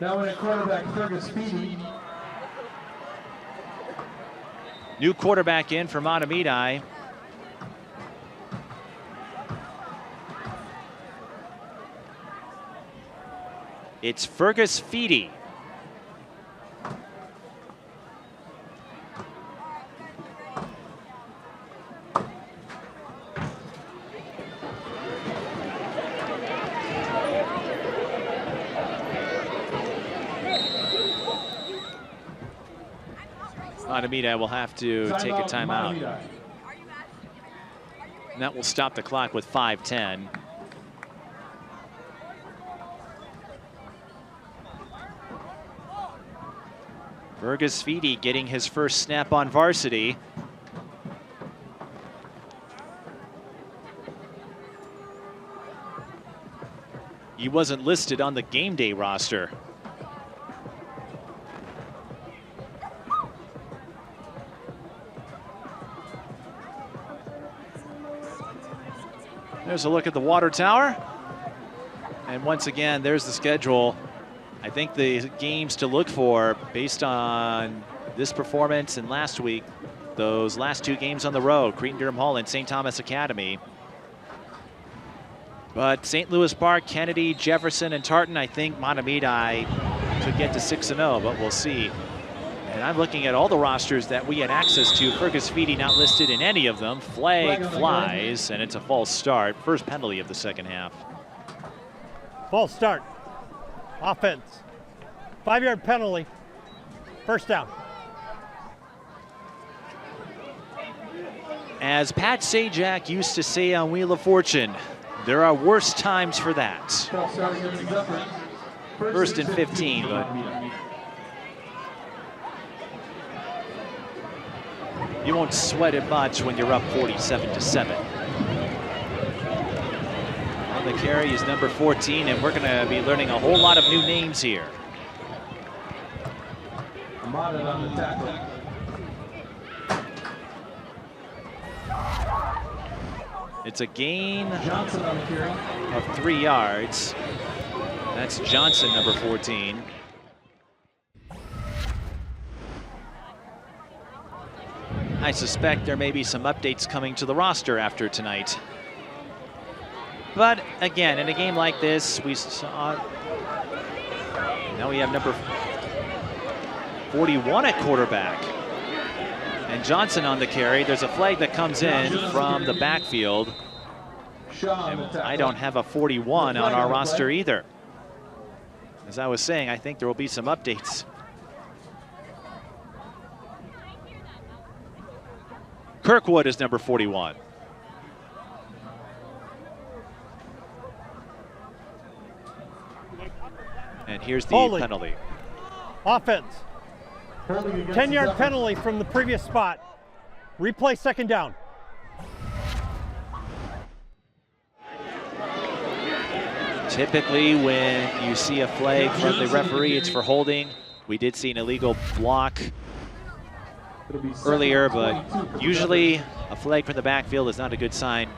Now in at quarterback, Fergus Speedy. New quarterback in for Mahtomedi. It's Fergus Feedy. Mahtomedi will have to take a timeout. And that will stop the clock with 5:10. Fergus Feedy getting his first snap on varsity. He wasn't listed on the game day roster. There's a look at the water tower. And once again, there's the schedule. I think the games to look for based on this performance and last week, those last two games on the road, Cretin-Durham Hall and St. Thomas Academy. But St. Louis Park, Kennedy, Jefferson, and Tartan, I think Mahtomedi could get to 6-0, but we'll see. And I'm looking at all the rosters that we had access to. Fergus Feedy not listed in any of them. Flag flies, and it's a false start. First penalty of the second half. False start. Offense. 5-yard penalty. First down. As Pat Sajak used to say on Wheel of Fortune, there are worse times for that. First and 15, but you won't sweat it much when you're up 47-7. On the carry is number 14, and we're going to be learning a whole lot of new names here. Amada on the tackle. It's a gain Johnson on the carry of 3 yards. That's Johnson, number 14. I suspect there may be some updates coming to the roster after tonight. But again, in a game like this, we saw, now we have number 41 at quarterback. And Johnson on the carry. There's a flag that comes in from the backfield. And I don't have a 41 on our roster either. As I was saying, I think there will be some updates. Kirkwood is number 41. And here's the penalty. Offense. 10-yard penalty from the previous spot. Replay second down. Typically, when you see a flag from the referee, it's for holding. We did see an illegal block earlier, but usually a flag from the backfield is not a good sign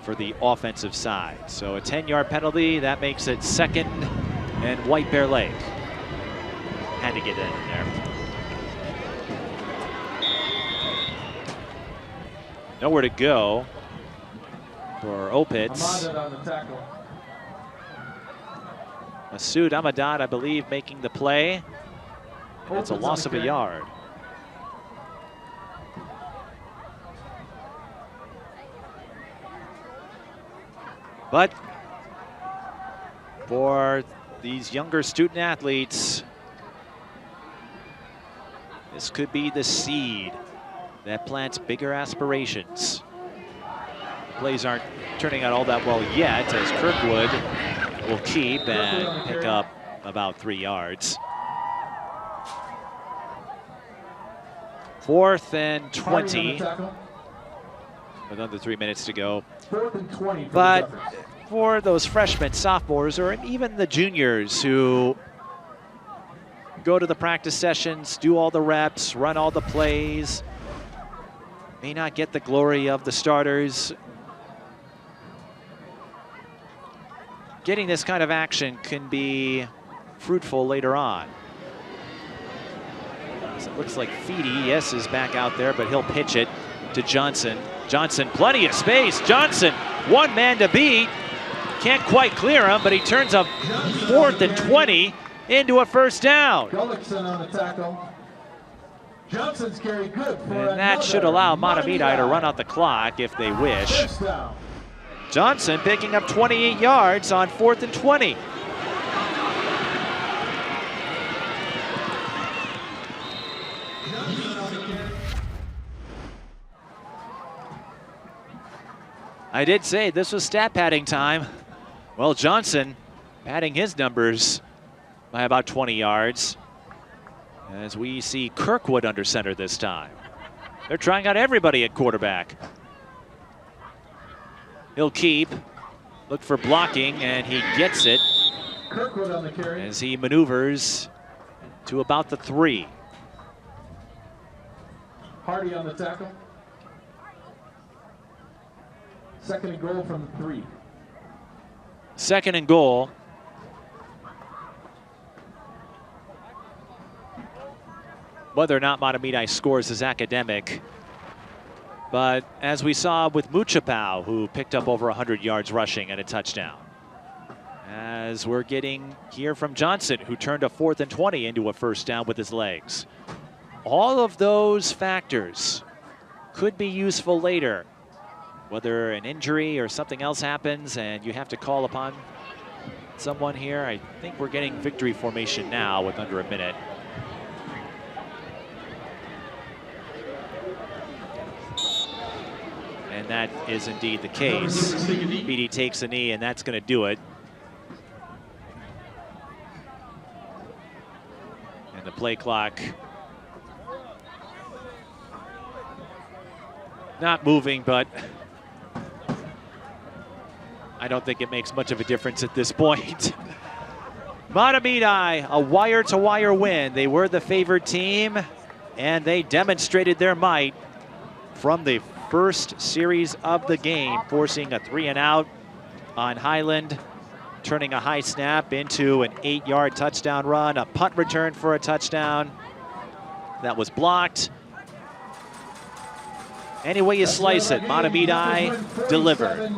for the offensive side. So a 10-yard penalty, that makes it second and White Bear Lake. Had to get that in there. Nowhere to go for Opitz. Masoud Ahmadad, I believe, making the play. It's a loss of a yard. But for these younger student athletes, this could be the seed that plants bigger aspirations. Plays aren't turning out all that well yet, as Kirkwood will keep and pick up about 3 yards. 4th and 20. Another 3 minutes to go. 4th and 20 but for those freshmen, sophomores, or even the juniors who go to the practice sessions, do all the reps, run all the plays, may not get the glory of the starters. Getting this kind of action can be fruitful later on. So it looks like Feedy, yes, is back out there, but he'll pitch it to Johnson. Johnson, plenty of space. Johnson, one man to beat. Can't quite clear him, but he turns a 4th and 20 into a first down. Gullickson on the tackle. Johnson's carry good for And that should allow Mahtomedi to run out the clock if they wish. Johnson picking up 28 yards on 4th and 20. I did say this was stat padding time. Well, Johnson padding his numbers by about 20 yards. As we see Kirkwood under center this time. They're trying out everybody at quarterback. He'll keep, look for blocking, and he gets it Kirkwood on the carry. as he maneuvers to about the 3. Hardy on the tackle. 2nd and goal from the 3. 2nd and goal. Whether or not Mahtomedi scores is academic. But as we saw with Muchapau, who picked up over 100 yards rushing and a touchdown. As we're getting here from Johnson, who turned a 4th and 20 into a first down with his legs. All of those factors could be useful later. Whether an injury or something else happens and you have to call upon someone here. I think we're getting victory formation now with under a minute. And that is indeed the case. Feedy takes a knee, and that's going to do it. And the play clock not moving, but I don't think it makes much of a difference at this point. Mahtomedi, a wire-to-wire win. They were the favored team, and they demonstrated their might from the first series of the game, forcing a 3-and-out on Highland, turning a high snap into an 8-yard touchdown run, a punt return for a touchdown that was blocked. Any way you slice it, Mahtomedi delivered.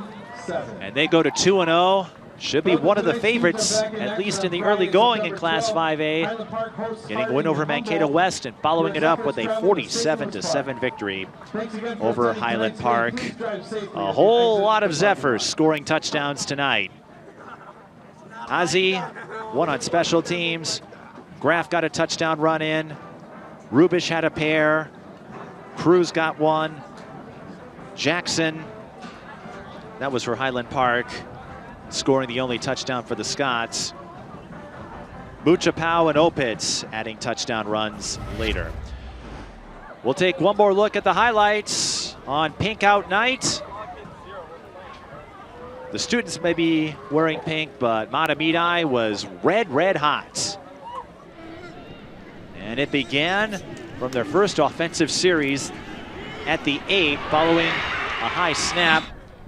And they go to 2-0. Should be one of the favorites, at least in the early going in Class 5A. Getting a win over Mankato West and following it up with a 47-7 victory over Highland Park. A whole lot of Zephyrs scoring touchdowns tonight. Ozzie, one on special teams. Graff got a touchdown run in. Rubish had a pair. Cruz got one. Jackson, that was for Highland Park, scoring the only touchdown for the Scots. Muchapau and Opitz adding touchdown runs later. We'll take one more look at the highlights on Pink Out Night. The students may be wearing pink, but Mahtomedi was red hot. And it began from their first offensive series at the 8, following a high snap.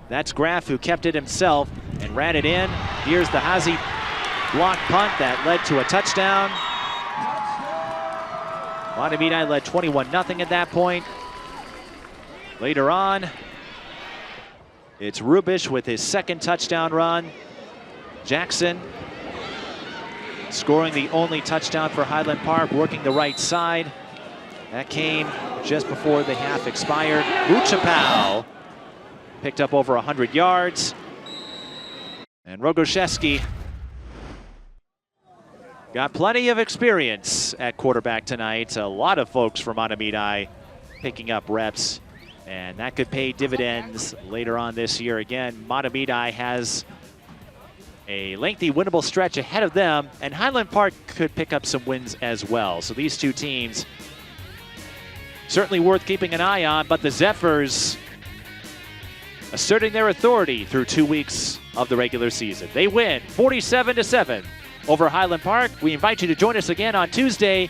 That's Graff who kept it himself and ran it in. Here's the Hazy block punt that led to a touchdown. Mahtomedi led 21-0 at that point. Later on, it's Rubish with his second touchdown run. Jackson scoring the only touchdown for Highland Park, working the right side. That came just before the half expired. Muchapau picked up over 100 yards. And Rogoszewski got plenty of experience at quarterback tonight. A lot of folks from Mahtomedi picking up reps, and that could pay dividends later on this year. Again, Mahtomedi has a lengthy winnable stretch ahead of them, and Highland Park could pick up some wins as well. So these two teams certainly worth keeping an eye on, but the Zephyrs asserting their authority through 2 weeks of the regular season. They win 47-7 over Highland Park. We invite you to join us again on Tuesday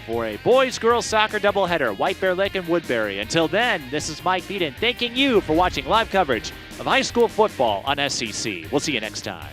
for a boys-girls soccer doubleheader, White Bear Lake and Woodbury. Until then, this is Mike Beaton thanking you for watching live coverage of high school football on SCC. We'll see you next time.